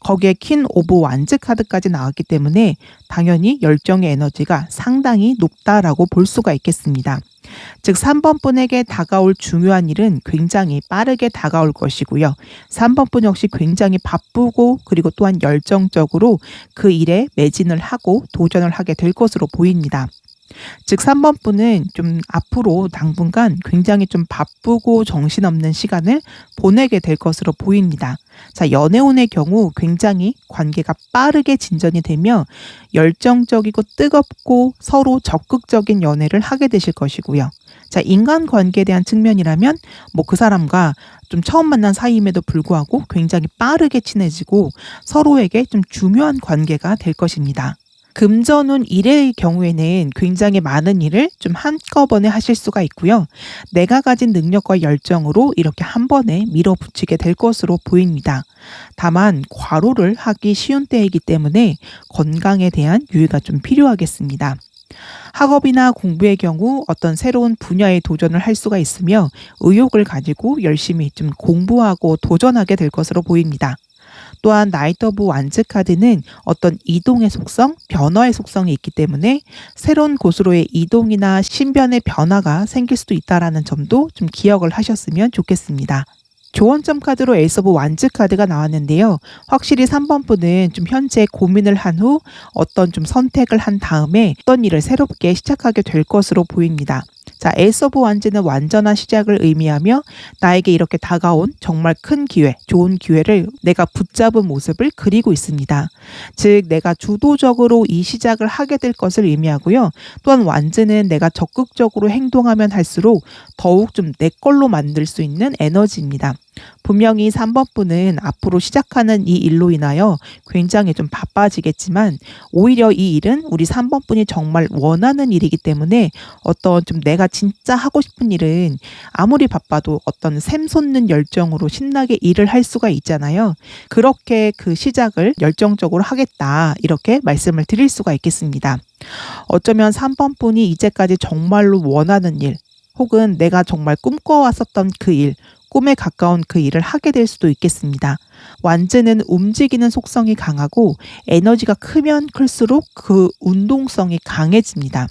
거기에 퀸 오브 완즈 카드까지 나왔기 때문에 당연히 열정의 에너지가 상당히 높다라고 볼 수가 있겠습니다. 즉 3번 분에게 다가올 중요한 일은 굉장히 빠르게 다가올 것이고요. 3번 분 역시 굉장히 바쁘고 그리고 또한 열정적으로 그 일에 매진을 하고 도전을 하게 될 것으로 보입니다. 즉 3번 분은 좀 앞으로 당분간 굉장히 좀 바쁘고 정신없는 시간을 보내게 될 것으로 보입니다. 자, 연애운의 경우 굉장히 관계가 빠르게 진전이 되며 열정적이고 뜨겁고 서로 적극적인 연애를 하게 되실 것이고요. 자, 인간관계에 대한 측면이라면 그 사람과 좀 처음 만난 사이임에도 불구하고 굉장히 빠르게 친해지고 서로에게 좀 중요한 관계가 될 것입니다. 금전운 1의 경우에는 굉장히 많은 일을 좀 한꺼번에 하실 수가 있고요. 내가 가진 능력과 열정으로 이렇게 한 번에 밀어붙이게 될 것으로 보입니다. 다만 과로를 하기 쉬운 때이기 때문에 건강에 대한 유의가 좀 필요하겠습니다. 학업이나 공부의 경우 어떤 새로운 분야에 도전을 할 수가 있으며 의욕을 가지고 열심히 좀 공부하고 도전하게 될 것으로 보입니다. 또한 나이트 오브 완즈 카드는 어떤 이동의 속성, 변화의 속성이 있기 때문에 새로운 곳으로의 이동이나 신변의 변화가 생길 수도 있다는 점도 좀 기억을 하셨으면 좋겠습니다. 조언점 카드로 에이스 오브 완즈 카드가 나왔는데요. 확실히 3번 분은 좀 현재 고민을 한 후 어떤 좀 선택을 한 다음에 어떤 일을 새롭게 시작하게 될 것으로 보입니다. 자, 에이스 오브 완즈는 완전한 시작을 의미하며 나에게 이렇게 다가온 정말 큰 기회, 좋은 기회를 내가 붙잡은 모습을 그리고 있습니다. 즉, 내가 주도적으로 이 시작을 하게 될 것을 의미하고요. 또한 완즈는 내가 적극적으로 행동하면 할수록 더욱 좀 내 걸로 만들 수 있는 에너지입니다. 분명히 3번 분은 앞으로 시작하는 이 일로 인하여 굉장히 좀 바빠지겠지만 오히려 이 일은 우리 3번 분이 정말 원하는 일이기 때문에 어떤 좀 내가 진짜 하고 싶은 일은 아무리 바빠도 어떤 샘솟는 열정으로 신나게 일을 할 수가 있잖아요. 그렇게 그 시작을 열정적으로 하겠다 이렇게 말씀을 드릴 수가 있겠습니다. 어쩌면 3번 분이 이제까지 정말로 원하는 일 혹은 내가 정말 꿈꿔왔었던 그 일, 꿈에 가까운 그 일을 하게 될 수도 있겠습니다. 완즈는 움직이는 속성이 강하고 에너지가 크면 클수록 그 운동성이 강해집니다.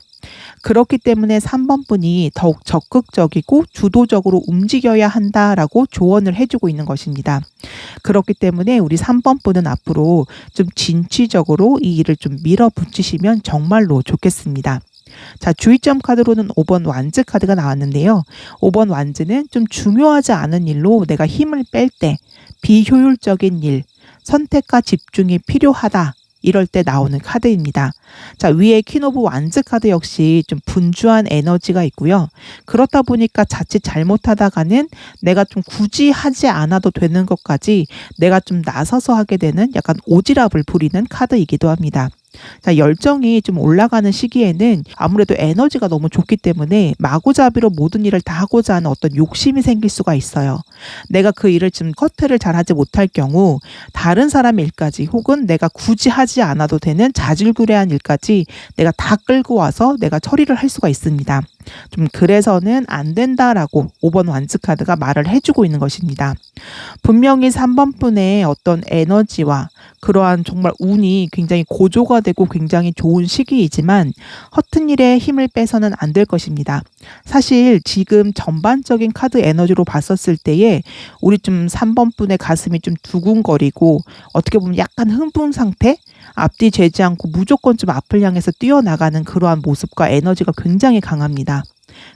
그렇기 때문에 3번 분이 더욱 적극적이고 주도적으로 움직여야 한다라고 조언을 해주고 있는 것입니다. 그렇기 때문에 우리 3번 분은 앞으로 좀 진취적으로 이 일을 좀 밀어붙이시면 정말로 좋겠습니다. 자, 주의점 카드로는 5번 완즈 카드가 나왔는데요. 5번 완즈는 좀 중요하지 않은 일로 내가 힘을 뺄 때 비효율적인 일, 선택과 집중이 필요하다. 이럴 때 나오는 카드입니다. 자, 위에 퀸 오브 완즈 카드 역시 좀 분주한 에너지가 있고요. 그렇다 보니까 자칫 잘못하다가는 내가 좀 굳이 하지 않아도 되는 것까지 내가 좀 나서서 하게 되는 약간 오지랖을 부리는 카드이기도 합니다. 자, 열정이 좀 올라가는 시기에는 아무래도 에너지가 너무 좋기 때문에 마구잡이로 모든 일을 다 하고자 하는 어떤 욕심이 생길 수가 있어요. 내가 그 일을 좀 커트를 잘하지 못할 경우 다른 사람의 일까지 혹은 내가 굳이 하지 않아도 되는 자질구레한 일까지 내가 다 끌고 와서 내가 처리를 할 수가 있습니다. 좀 그래서는 안 된다라고 5번 완즈 카드가 말을 해주고 있는 것입니다. 분명히 3번 분의 어떤 에너지와 그러한 정말 운이 굉장히 고조가 되고 굉장히 좋은 시기이지만 허튼 일에 힘을 빼서는 안 될 것입니다. 사실 지금 전반적인 카드 에너지로 봤었을 때에 우리 좀 3번 분의 가슴이 좀 두근거리고 어떻게 보면 약간 흥분 상태? 앞뒤 재지 않고 무조건 좀 앞을 향해서 뛰어나가는 그러한 모습과 에너지가 굉장히 강합니다.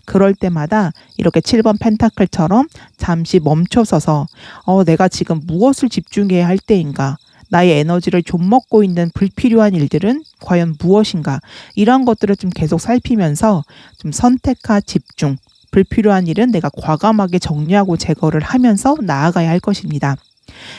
그럴 때마다 이렇게 7번 펜타클처럼 잠시 멈춰서서 내가 지금 무엇을 집중해야 할 때인가? 나의 에너지를 좀먹고 있는 불필요한 일들은 과연 무엇인가? 이런 것들을 좀 계속 살피면서 좀 선택과 집중, 불필요한 일은 내가 과감하게 정리하고 제거를 하면서 나아가야 할 것입니다.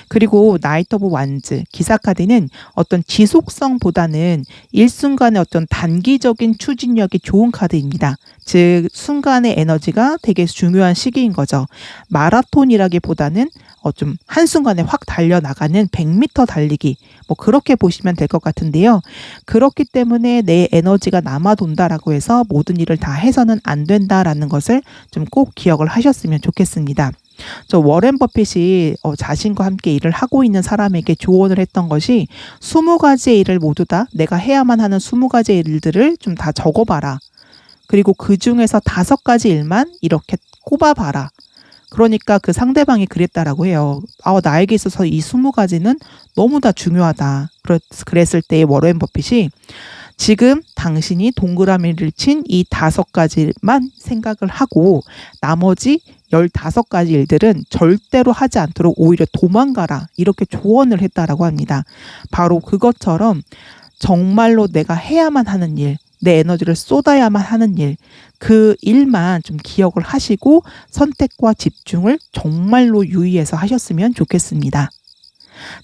그리고 나이트 오브 완즈 기사 카드는 어떤 지속성보다는 일순간의 어떤 단기적인 추진력이 좋은 카드입니다. 즉 순간의 에너지가 되게 중요한 시기인 거죠. 마라톤이라기보다는 좀 한순간에 확 달려나가는 100m 달리기 뭐 그렇게 보시면 될 것 같은데요. 그렇기 때문에 내 에너지가 남아 돈다라고 해서 모든 일을 다 해서는 안 된다라는 것을 좀 꼭 기억을 하셨으면 좋겠습니다. 저 워렌 버핏이 자신과 함께 일을 하고 있는 사람에게 조언을 했던 것이 20가지의 일을 모두 다 내가 해야만 하는 20가지의 일들을 좀 다 적어봐라. 그리고 그 중에서 5가지 일만 이렇게 꼽아봐라. 그러니까 그 상대방이 그랬다라고 해요. 나에게 있어서 이 20가지는 너무 다 중요하다. 그랬을 때 워렌 버핏이 지금 당신이 동그라미를 친 이 5가지만 생각을 하고 나머지 15가지 일들은 절대로 하지 않도록 오히려 도망가라. 이렇게 조언을 했다라고 합니다. 바로 그것처럼 정말로 내가 해야만 하는 일, 내 에너지를 쏟아야만 하는 일, 그 일만 좀 기억을 하시고 선택과 집중을 정말로 유의해서 하셨으면 좋겠습니다.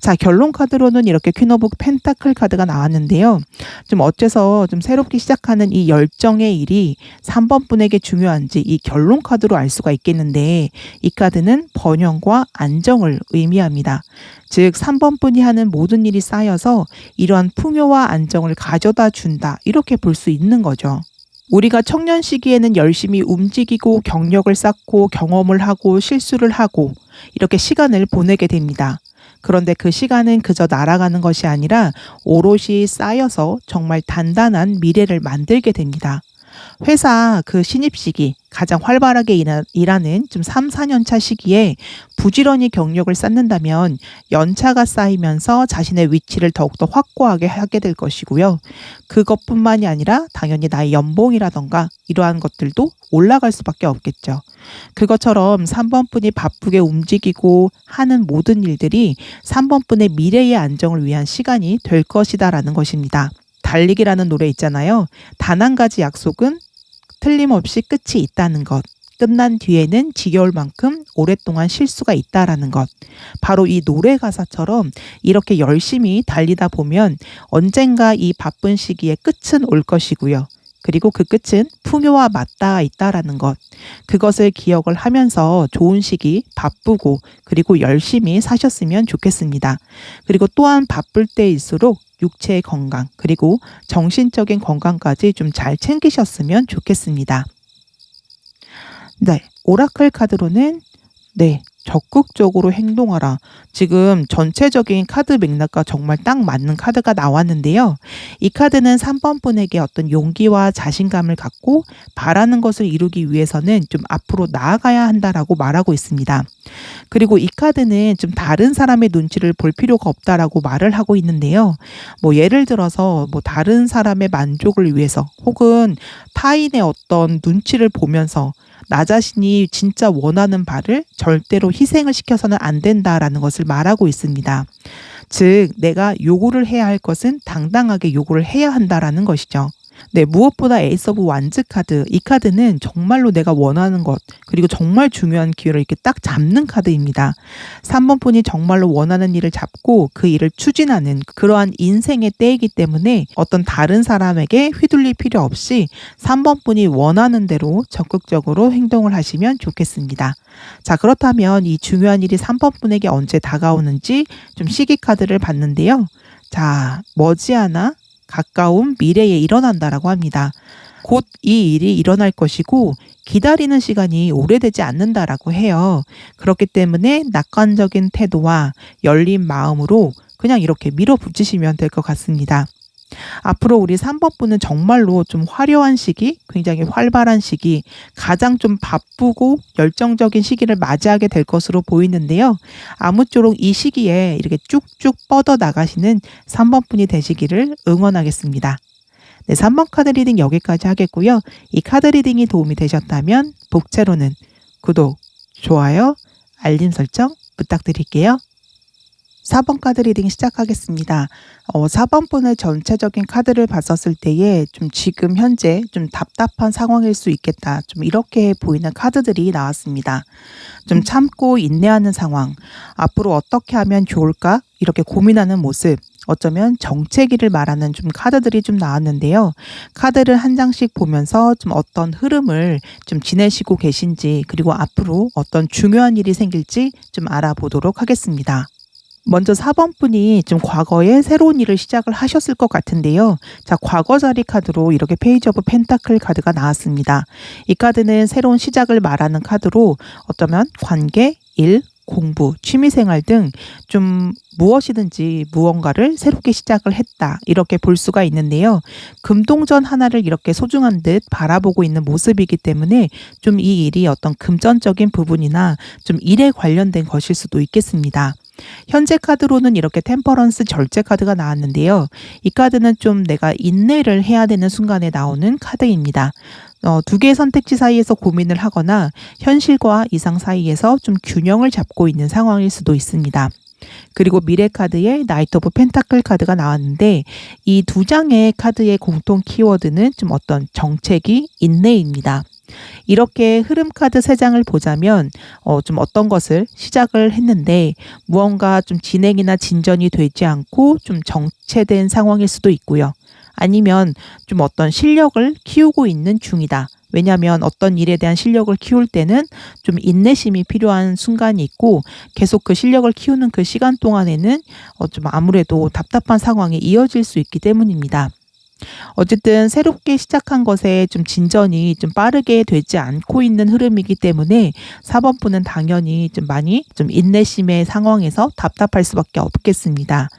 자, 결론 카드로는 이렇게 퀸 오브 펜타클 카드가 나왔는데요. 좀 어째서 좀 새롭게 시작하는 이 열정의 일이 3번 분에게 중요한지 이 결론 카드로 알 수가 있겠는데 이 카드는 번영과 안정을 의미합니다. 즉 3번 분이 하는 모든 일이 쌓여서 이러한 풍요와 안정을 가져다 준다. 이렇게 볼 수 있는 거죠. 우리가 청년 시기에는 열심히 움직이고 경력을 쌓고 경험을 하고 실수를 하고 이렇게 시간을 보내게 됩니다. 그런데 그 시간은 그저 날아가는 것이 아니라 오롯이 쌓여서 정말 단단한 미래를 만들게 됩니다. 회사 그 신입 시기 가장 활발하게 일하는 좀 3, 4년 차 시기에 부지런히 경력을 쌓는다면 연차가 쌓이면서 자신의 위치를 더욱더 확고하게 하게 될 것이고요. 그것뿐만이 아니라 당연히 나의 연봉이라던가 이러한 것들도 올라갈 수밖에 없겠죠. 그것처럼 3번 분이 바쁘게 움직이고 하는 모든 일들이 3번 분의 미래의 안정을 위한 시간이 될 것이다라는 것입니다. 달리기라는 노래 있잖아요. 단 한 가지 약속은 틀림없이 끝이 있다는 것. 끝난 뒤에는 지겨울 만큼 오랫동안 쉴 수가 있다라는 것. 바로 이 노래 가사처럼 이렇게 열심히 달리다 보면 언젠가 이 바쁜 시기에 끝은 올 것이고요. 그리고 그 끝은 풍요와 맞닿아 있다라는 것. 그것을 기억을 하면서 좋은 시기 바쁘고 그리고 열심히 사셨으면 좋겠습니다. 그리고 또한 바쁠 때일수록 육체의 건강 그리고 정신적인 건강까지 좀 잘 챙기셨으면 좋겠습니다. 네, 오라클 카드로는 적극적으로 행동하라. 지금 전체적인 카드 맥락과 정말 딱 맞는 카드가 나왔는데요. 이 카드는 3번 분에게 어떤 용기와 자신감을 갖고 바라는 것을 이루기 위해서는 좀 앞으로 나아가야 한다라고 말하고 있습니다. 그리고 이 카드는 좀 다른 사람의 눈치를 볼 필요가 없다라고 말을 하고 있는데요. 예를 들어서 다른 사람의 만족을 위해서 혹은 타인의 어떤 눈치를 보면서 나 자신이 진짜 원하는 바를 절대로 희생을 시켜서는 안 된다라는 것을 말하고 있습니다. 즉 내가 요구를 해야 할 것은 당당하게 요구를 해야 한다라는 것이죠. 네, 무엇보다 에이스 오브 완즈 카드. 이 카드는 정말로 내가 원하는 것, 그리고 정말 중요한 기회를 이렇게 딱 잡는 카드입니다. 3번 분이 정말로 원하는 일을 잡고 그 일을 추진하는 그러한 인생의 때이기 때문에 어떤 다른 사람에게 휘둘릴 필요 없이 3번 분이 원하는 대로 적극적으로 행동을 하시면 좋겠습니다. 자, 그렇다면 이 중요한 일이 3번 분에게 언제 다가오는지 좀 시기 카드를 봤는데요. 자, 머지않아 가까운 미래에 일어난다라고 합니다. 곧 이 일이 일어날 것이고 기다리는 시간이 오래되지 않는다라고 해요. 그렇기 때문에 낙관적인 태도와 열린 마음으로 그냥 이렇게 밀어붙이시면 될 것 같습니다. 앞으로 우리 3번 분은 정말로 좀 화려한 시기, 굉장히 활발한 시기, 가장 좀 바쁘고 열정적인 시기를 맞이하게 될 것으로 보이는데요. 아무쪼록 이 시기에 이렇게 쭉쭉 뻗어 나가시는 3번 분이 되시기를 응원하겠습니다. 네, 3번 카드 리딩 여기까지 하겠고요. 이 카드 리딩이 도움이 되셨다면 복채로는 구독, 좋아요, 알림 설정 부탁드릴게요. 4번 카드 리딩 시작하겠습니다. 4번 분의 전체적인 카드를 봤었을 때에 좀 지금 현재 좀 답답한 상황일 수 있겠다. 좀 이렇게 보이는 카드들이 나왔습니다. 좀 참고 인내하는 상황, 앞으로 어떻게 하면 좋을까? 이렇게 고민하는 모습, 어쩌면 정체기를 말하는 좀 카드들이 좀 나왔는데요. 카드를 한 장씩 보면서 좀 어떤 흐름을 좀 지내시고 계신지, 그리고 앞으로 어떤 중요한 일이 생길지 좀 알아보도록 하겠습니다. 먼저 4번 분이 좀 과거에 새로운 일을 시작을 하셨을 것 같은데요. 자, 과거 자리 카드로 이렇게 페이지 오브 펜타클 카드가 나왔습니다. 이 카드는 새로운 시작을 말하는 카드로 어쩌면 관계, 일, 공부, 취미생활 등 좀 무엇이든지 무언가를 새롭게 시작을 했다. 이렇게 볼 수가 있는데요. 금동전 하나를 이렇게 소중한 듯 바라보고 있는 모습이기 때문에 좀 이 일이 어떤 금전적인 부분이나 좀 일에 관련된 것일 수도 있겠습니다. 현재 카드로는 이렇게 템퍼런스 절제 카드가 나왔는데요. 이 카드는 좀 내가 인내를 해야 되는 순간에 나오는 카드입니다. 두 개의 선택지 사이에서 고민을 하거나 현실과 이상 사이에서 좀 균형을 잡고 있는 상황일 수도 있습니다. 그리고 미래 카드에 나이트 오브 펜타클 카드가 나왔는데 이 두 장의 카드의 공통 키워드는 좀 어떤 정체기, 인내입니다. 이렇게 흐름 카드 3장을 보자면 좀 어떤 것을 시작을 했는데 무언가 좀 진행이나 진전이 되지 않고 좀 정체된 상황일 수도 있고요. 아니면 좀 어떤 실력을 키우고 있는 중이다. 왜냐하면 어떤 일에 대한 실력을 키울 때는 좀 인내심이 필요한 순간이 있고 계속 그 실력을 키우는 그 시간 동안에는 좀 아무래도 답답한 상황이 이어질 수 있기 때문입니다. 어쨌든 새롭게 시작한 것에 좀 진전이 좀 빠르게 되지 않고 있는 흐름이기 때문에 4번 분은 당연히 좀 많이 좀 인내심의 상황에서 답답할 수밖에 없겠습니다.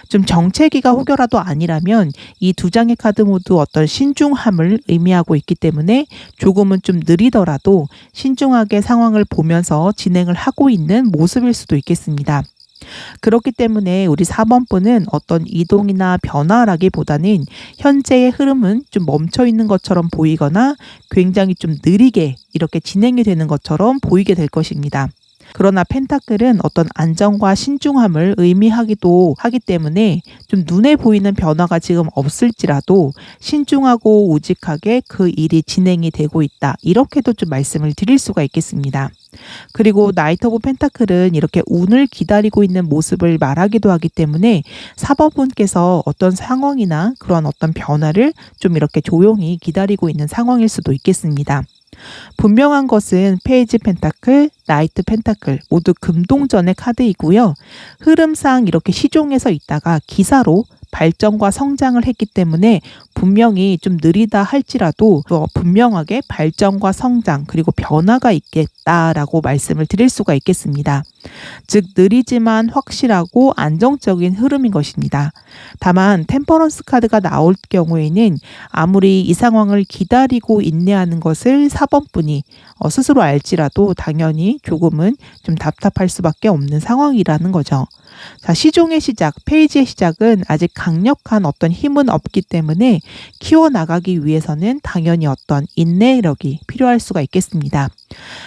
좀 정체기가 혹여라도 아니라면 이 두 장의 카드 모두 어떤 신중함을 의미하고 있기 때문에 조금은 좀 느리더라도 신중하게 상황을 보면서 진행을 하고 있는 모습일 수도 있겠습니다. 그렇기 때문에 우리 4번 분은 어떤 이동이나 변화라기보다는 현재의 흐름은 좀 멈춰 있는 것처럼 보이거나 굉장히 좀 느리게 이렇게 진행이 되는 것처럼 보이게 될 것입니다. 그러나 펜타클은 어떤 안정과 신중함을 의미하기도 하기 때문에 좀 눈에 보이는 변화가 지금 없을지라도 신중하고 우직하게 그 일이 진행이 되고 있다. 이렇게도 좀 말씀을 드릴 수가 있겠습니다. 그리고 나이트 오브 펜타클은 이렇게 운을 기다리고 있는 모습을 말하기도 하기 때문에 4번 분께서 어떤 상황이나 그런 어떤 변화를 좀 이렇게 조용히 기다리고 있는 상황일 수도 있겠습니다. 분명한 것은 페이지 펜타클, 나이트 펜타클 모두 금동전의 카드이고요. 흐름상 이렇게 시종에서 있다가 기사로 발전과 성장을 했기 때문에 분명히 좀 느리다 할지라도 분명하게 발전과 성장 그리고 변화가 있겠다라고 말씀을 드릴 수가 있겠습니다. 즉 느리지만 확실하고 안정적인 흐름인 것입니다. 다만 템퍼런스 카드가 나올 경우에는 아무리 이 상황을 기다리고 인내하는 것을 4번 분이 스스로 알지라도 당연히 조금은 좀 답답할 수밖에 없는 상황이라는 거죠. 자, 시종의 시작, 페이지의 시작은 아직 강력한 어떤 힘은 없기 때문에 키워나가기 위해서는 당연히 어떤 인내력이 필요할 수가 있겠습니다.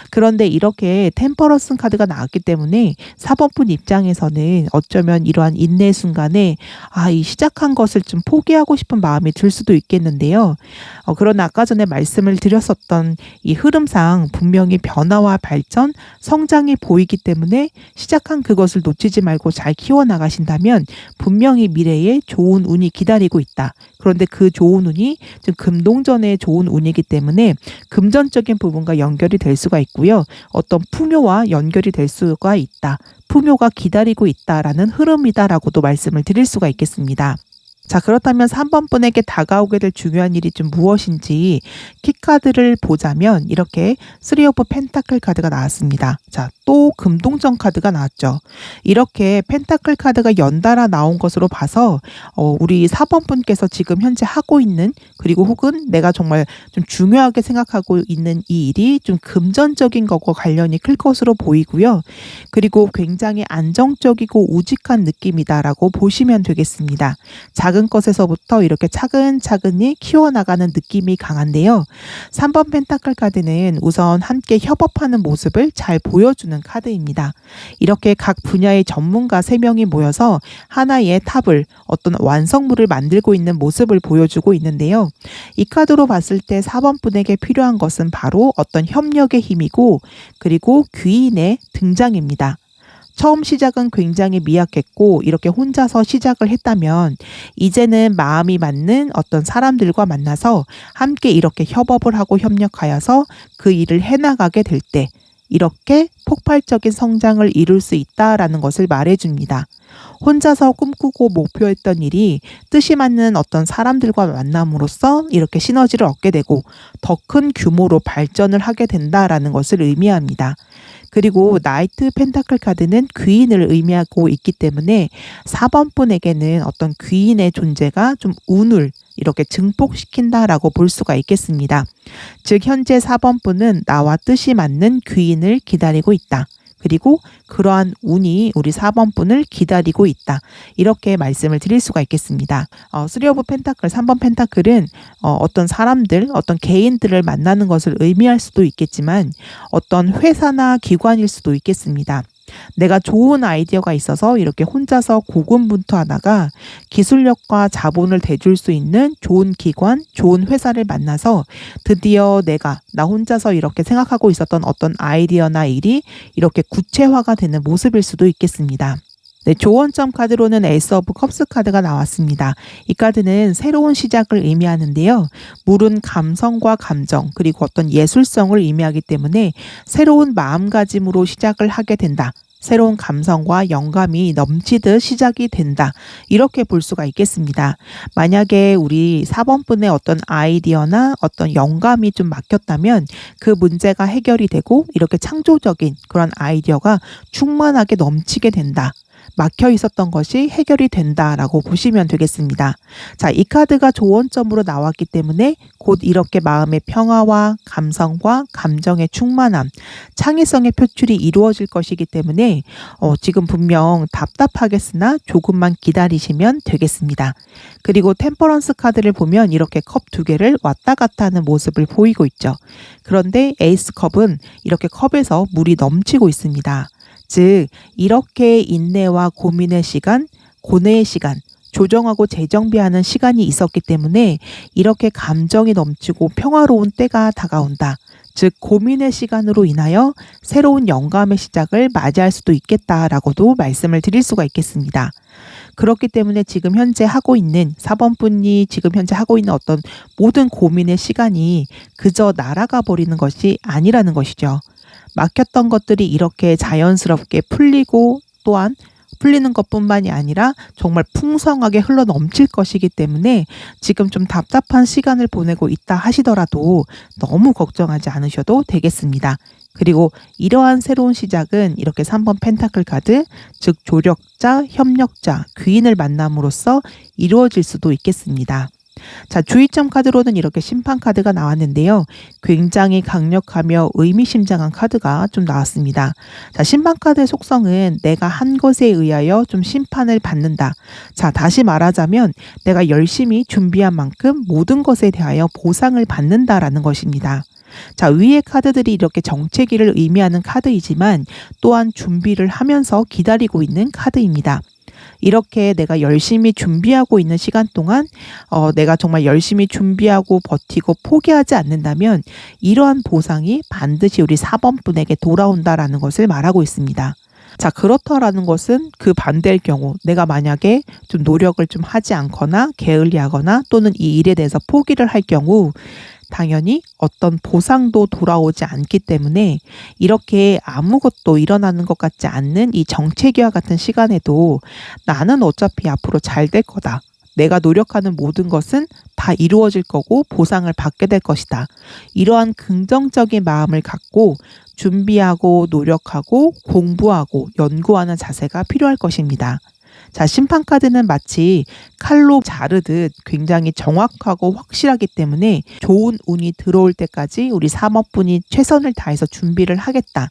그런데 이렇게 템퍼런스 카드가 나왔기 때문에 4번분 입장에서는 어쩌면 이러한 인내 순간에 이 시작한 것을 좀 포기하고 싶은 마음이 들 수도 있겠는데요. 그러나 아까 전에 말씀을 드렸었던 이 흐름상 분명히 변화와 발전, 성장이 보이기 때문에 시작한 그것을 놓치지 말고 잘 키워나가신다면 분명히 미래에 좋은 운이 기다리고 있다. 그런데 그 좋은 운이 지금 금동전의 좋은 운이기 때문에 금전적인 부분과 연결이 될 수가 있고요. 어떤 풍요와 연결이 될 수가 있다. 풍요가 기다리고 있다라는 흐름이다라고도 말씀을 드릴 수가 있겠습니다. 자, 그렇다면 3번 분에게 다가오게 될 중요한 일이 좀 무엇인지 키카드를 보자면 이렇게 3 오브 펜타클 카드가 나왔습니다. 자, 또 금동전 카드가 나왔죠. 이렇게 펜타클 카드가 연달아 나온 것으로 봐서 우리 4번 분께서 지금 현재 하고 있는, 그리고 혹은 내가 정말 좀 중요하게 생각하고 있는 이 일이 좀 금전적인 것과 관련이 클 것으로 보이고요. 그리고 굉장히 안정적이고 우직한 느낌이다라고 보시면 되겠습니다. 작은 것에서부터 이렇게 차근차근히 키워나가는 느낌이 강한데요. 3번 펜타클 카드는 우선 함께 협업하는 모습을 잘 보여주는 카드입니다. 이렇게 각 분야의 전문가 3명이 모여서 하나의 탑을, 어떤 완성물을 만들고 있는 모습을 보여주고 있는데요. 이 카드로 봤을 때 4번 분에게 필요한 것은 바로 어떤 협력의 힘이고, 그리고 귀인의 등장입니다. 처음 시작은 굉장히 미약했고 이렇게 혼자서 시작을 했다면 이제는 마음이 맞는 어떤 사람들과 만나서 함께 이렇게 협업을 하고 협력하여서 그 일을 해나가게 될 때 이렇게 폭발적인 성장을 이룰 수 있다라는 것을 말해줍니다. 혼자서 꿈꾸고 목표했던 일이 뜻이 맞는 어떤 사람들과 만남으로써 이렇게 시너지를 얻게 되고 더 큰 규모로 발전을 하게 된다라는 것을 의미합니다. 그리고 나이트 펜타클 카드는 귀인을 의미하고 있기 때문에 4번 분에게는 어떤 귀인의 존재가 좀 운을 이렇게 증폭시킨다라고 볼 수가 있겠습니다. 즉 현재 4번 분은 나와 뜻이 맞는 귀인을 기다리고 있다. 그리고 그러한 운이 우리 4번 분을 기다리고 있다. 이렇게 말씀을 드릴 수가 있겠습니다. 3 오브 펜타클, 3번 펜타클은 어떤 사람들, 어떤 개인들을 만나는 것을 의미할 수도 있겠지만 어떤 회사나 기관일 수도 있겠습니다. 내가 좋은 아이디어가 있어서 이렇게 혼자서 고군분투하다가 기술력과 자본을 대줄 수 있는 좋은 기관, 좋은 회사를 만나서 드디어 나 혼자서 이렇게 생각하고 있었던 어떤 아이디어나 일이 이렇게 구체화가 되는 모습일 수도 있겠습니다. 네, 조언점 카드로는 에이스 오브 컵스 카드가 나왔습니다. 이 카드는 새로운 시작을 의미하는데요. 물은 감성과 감정, 그리고 어떤 예술성을 의미하기 때문에 새로운 마음가짐으로 시작을 하게 된다. 새로운 감성과 영감이 넘치듯 시작이 된다. 이렇게 볼 수가 있겠습니다. 만약에 우리 4번 분의 어떤 아이디어나 어떤 영감이 좀 막혔다면 그 문제가 해결이 되고 이렇게 창조적인 그런 아이디어가 충만하게 넘치게 된다. 막혀 있었던 것이 해결이 된다라고 보시면 되겠습니다. 자, 이 카드가 조언점으로 나왔기 때문에 곧 이렇게 마음의 평화와 감성과 감정의 충만함, 창의성의 표출이 이루어질 것이기 때문에 지금 분명 답답하겠으나 조금만 기다리시면 되겠습니다. 그리고 템퍼런스 카드를 보면 이렇게 컵 2개를 왔다 갔다 하는 모습을 보이고 있죠. 그런데 에이스 컵은 이렇게 컵에서 물이 넘치고 있습니다. 즉 이렇게 인내와 고민의 시간, 고뇌의 시간, 조정하고 재정비하는 시간이 있었기 때문에 이렇게 감정이 넘치고 평화로운 때가 다가온다. 즉 고민의 시간으로 인하여 새로운 영감의 시작을 맞이할 수도 있겠다라고도 말씀을 드릴 수가 있겠습니다. 그렇기 때문에 지금 현재 하고 있는 4번 분이 지금 현재 하고 있는 어떤 모든 고민의 시간이 그저 날아가 버리는 것이 아니라는 것이죠. 막혔던 것들이 이렇게 자연스럽게 풀리고 또한 풀리는 것뿐만이 아니라 정말 풍성하게 흘러 넘칠 것이기 때문에 지금 좀 답답한 시간을 보내고 있다 하시더라도 너무 걱정하지 않으셔도 되겠습니다. 그리고 이러한 새로운 시작은 이렇게 3번 펜타클 카드, 즉 조력자, 협력자, 귀인을 만남으로써 이루어질 수도 있겠습니다. 자, 주의점 카드로는 이렇게 심판 카드가 나왔는데요. 굉장히 강력하며 의미심장한 카드가 좀 나왔습니다. 자, 심판 카드의 속성은 내가 한 것에 의하여 좀 심판을 받는다. 자, 다시 말하자면 내가 열심히 준비한 만큼 모든 것에 대하여 보상을 받는다라는 것입니다. 자, 위의 카드들이 이렇게 정체기를 의미하는 카드이지만 또한 준비를 하면서 기다리고 있는 카드입니다. 이렇게 내가 열심히 준비하고 있는 시간 동안 내가 정말 열심히 준비하고 버티고 포기하지 않는다면 이러한 보상이 반드시 우리 4번 분에게 돌아온다라는 것을 말하고 있습니다. 자, 그렇다라는 것은 그 반대일 경우 내가 만약에 좀 노력을 좀 하지 않거나 게을리하거나 또는 이 일에 대해서 포기를 할 경우 당연히 어떤 보상도 돌아오지 않기 때문에 이렇게 아무것도 일어나는 것 같지 않는 이 정체기와 같은 시간에도 나는 어차피 앞으로 잘 될 거다. 내가 노력하는 모든 것은 다 이루어질 거고 보상을 받게 될 것이다. 이러한 긍정적인 마음을 갖고 준비하고 노력하고 공부하고 연구하는 자세가 필요할 것입니다. 자, 심판카드는 마치 칼로 자르듯 굉장히 정확하고 확실하기 때문에 좋은 운이 들어올 때까지 우리 3번 분이 최선을 다해서 준비를 하겠다.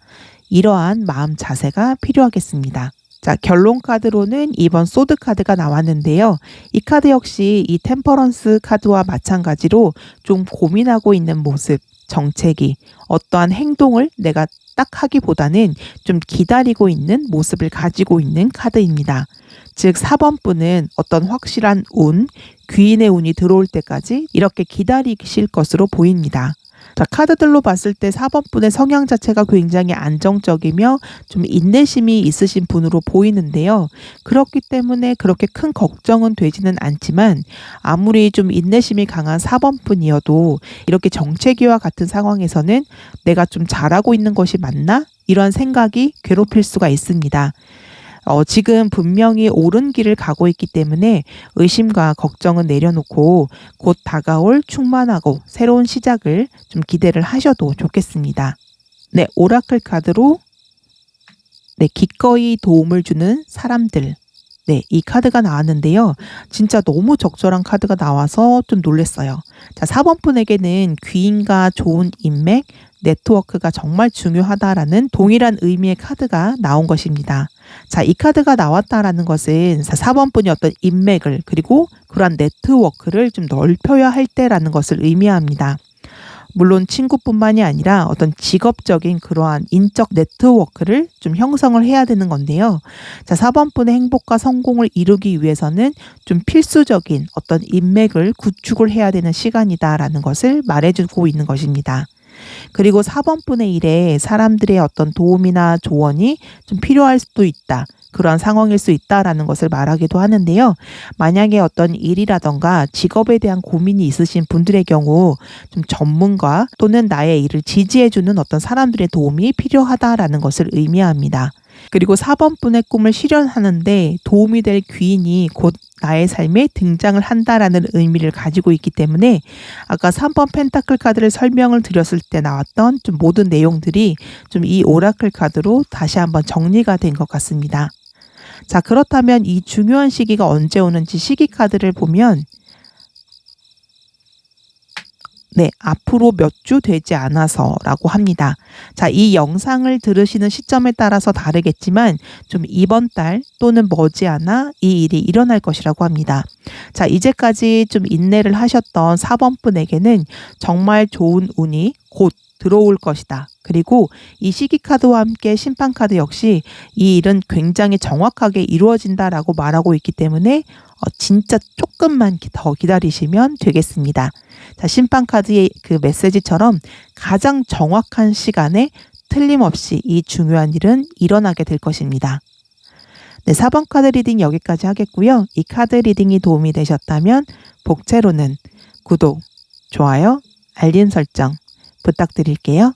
이러한 마음 자세가 필요하겠습니다. 자, 결론 카드로는 2번 소드 카드가 나왔는데요. 이 카드 역시 이 템퍼런스 카드와 마찬가지로 좀 고민하고 있는 모습, 정체기, 어떠한 행동을 내가 딱 하기보다는 좀 기다리고 있는 모습을 가지고 있는 카드입니다. 즉 4번 분은 어떤 확실한 운, 귀인의 운이 들어올 때까지 이렇게 기다리실 것으로 보입니다. 자, 카드들로 봤을 때 4번 분의 성향 자체가 굉장히 안정적이며 좀 인내심이 있으신 분으로 보이는데요. 그렇기 때문에 그렇게 큰 걱정은 되지는 않지만 아무리 좀 인내심이 강한 4번 분이어도 이렇게 정체기와 같은 상황에서는 내가 좀 잘하고 있는 것이 맞나? 이런 생각이 괴롭힐 수가 있습니다. 지금 분명히 옳은 길을 가고 있기 때문에 의심과 걱정은 내려놓고 곧 다가올 충만하고 새로운 시작을 좀 기대를 하셔도 좋겠습니다. 네, 오라클 카드로 기꺼이 도움을 주는 사람들. 네, 이 카드가 나왔는데요. 진짜 너무 적절한 카드가 나와서 좀 놀랐어요. 자, 4번 분에게는 귀인과 좋은 인맥, 네트워크가 정말 중요하다라는 동일한 의미의 카드가 나온 것입니다. 자, 이 카드가 나왔다라는 것은 4번 분이 어떤 인맥을 그리고 그러한 네트워크를 좀 넓혀야 할 때라는 것을 의미합니다. 물론 친구뿐만이 아니라 어떤 직업적인 그러한 인적 네트워크를 좀 형성을 해야 되는 건데요. 자, 4번 분의 행복과 성공을 이루기 위해서는 좀 필수적인 어떤 인맥을 구축을 해야 되는 시간이다라는 것을 말해주고 있는 것입니다. 그리고 4번 분의 일에 사람들의 어떤 도움이나 조언이 좀 필요할 수도 있다. 그러한 상황일 수 있다라는 것을 말하기도 하는데요. 만약에 어떤 일이라던가 직업에 대한 고민이 있으신 분들의 경우 좀 전문가 또는 나의 일을 지지해주는 어떤 사람들의 도움이 필요하다라는 것을 의미합니다. 그리고 4번 분의 꿈을 실현하는데 도움이 될 귀인이 곧 나의 삶에 등장을 한다라는 의미를 가지고 있기 때문에 아까 3번 펜타클 카드를 설명을 드렸을 때 나왔던 좀 모든 내용들이 좀 이 오라클 카드로 다시 한번 정리가 된 것 같습니다. 자, 그렇다면 이 중요한 시기가 언제 오는지 시기 카드를 보면 앞으로 몇 주 되지 않아서라고 합니다. 자, 이 영상을 들으시는 시점에 따라서 다르겠지만 좀 이번 달 또는 머지않아 이 일이 일어날 것이라고 합니다. 자, 이제까지 좀 인내를 하셨던 4번 분에게는 정말 좋은 운이 곧 들어올 것이다. 그리고 이 시기 카드와 함께 심판 카드 역시 이 일은 굉장히 정확하게 이루어진다라고 말하고 있기 때문에 진짜 조금만 더 기다리시면 되겠습니다. 자, 심판 카드의 그 메시지처럼 가장 정확한 시간에 틀림없이 이 중요한 일은 일어나게 될 것입니다. 네, 4번 카드 리딩 여기까지 하겠고요. 이 카드 리딩이 도움이 되셨다면 복채로는 구독, 좋아요, 알림 설정 부탁드릴게요.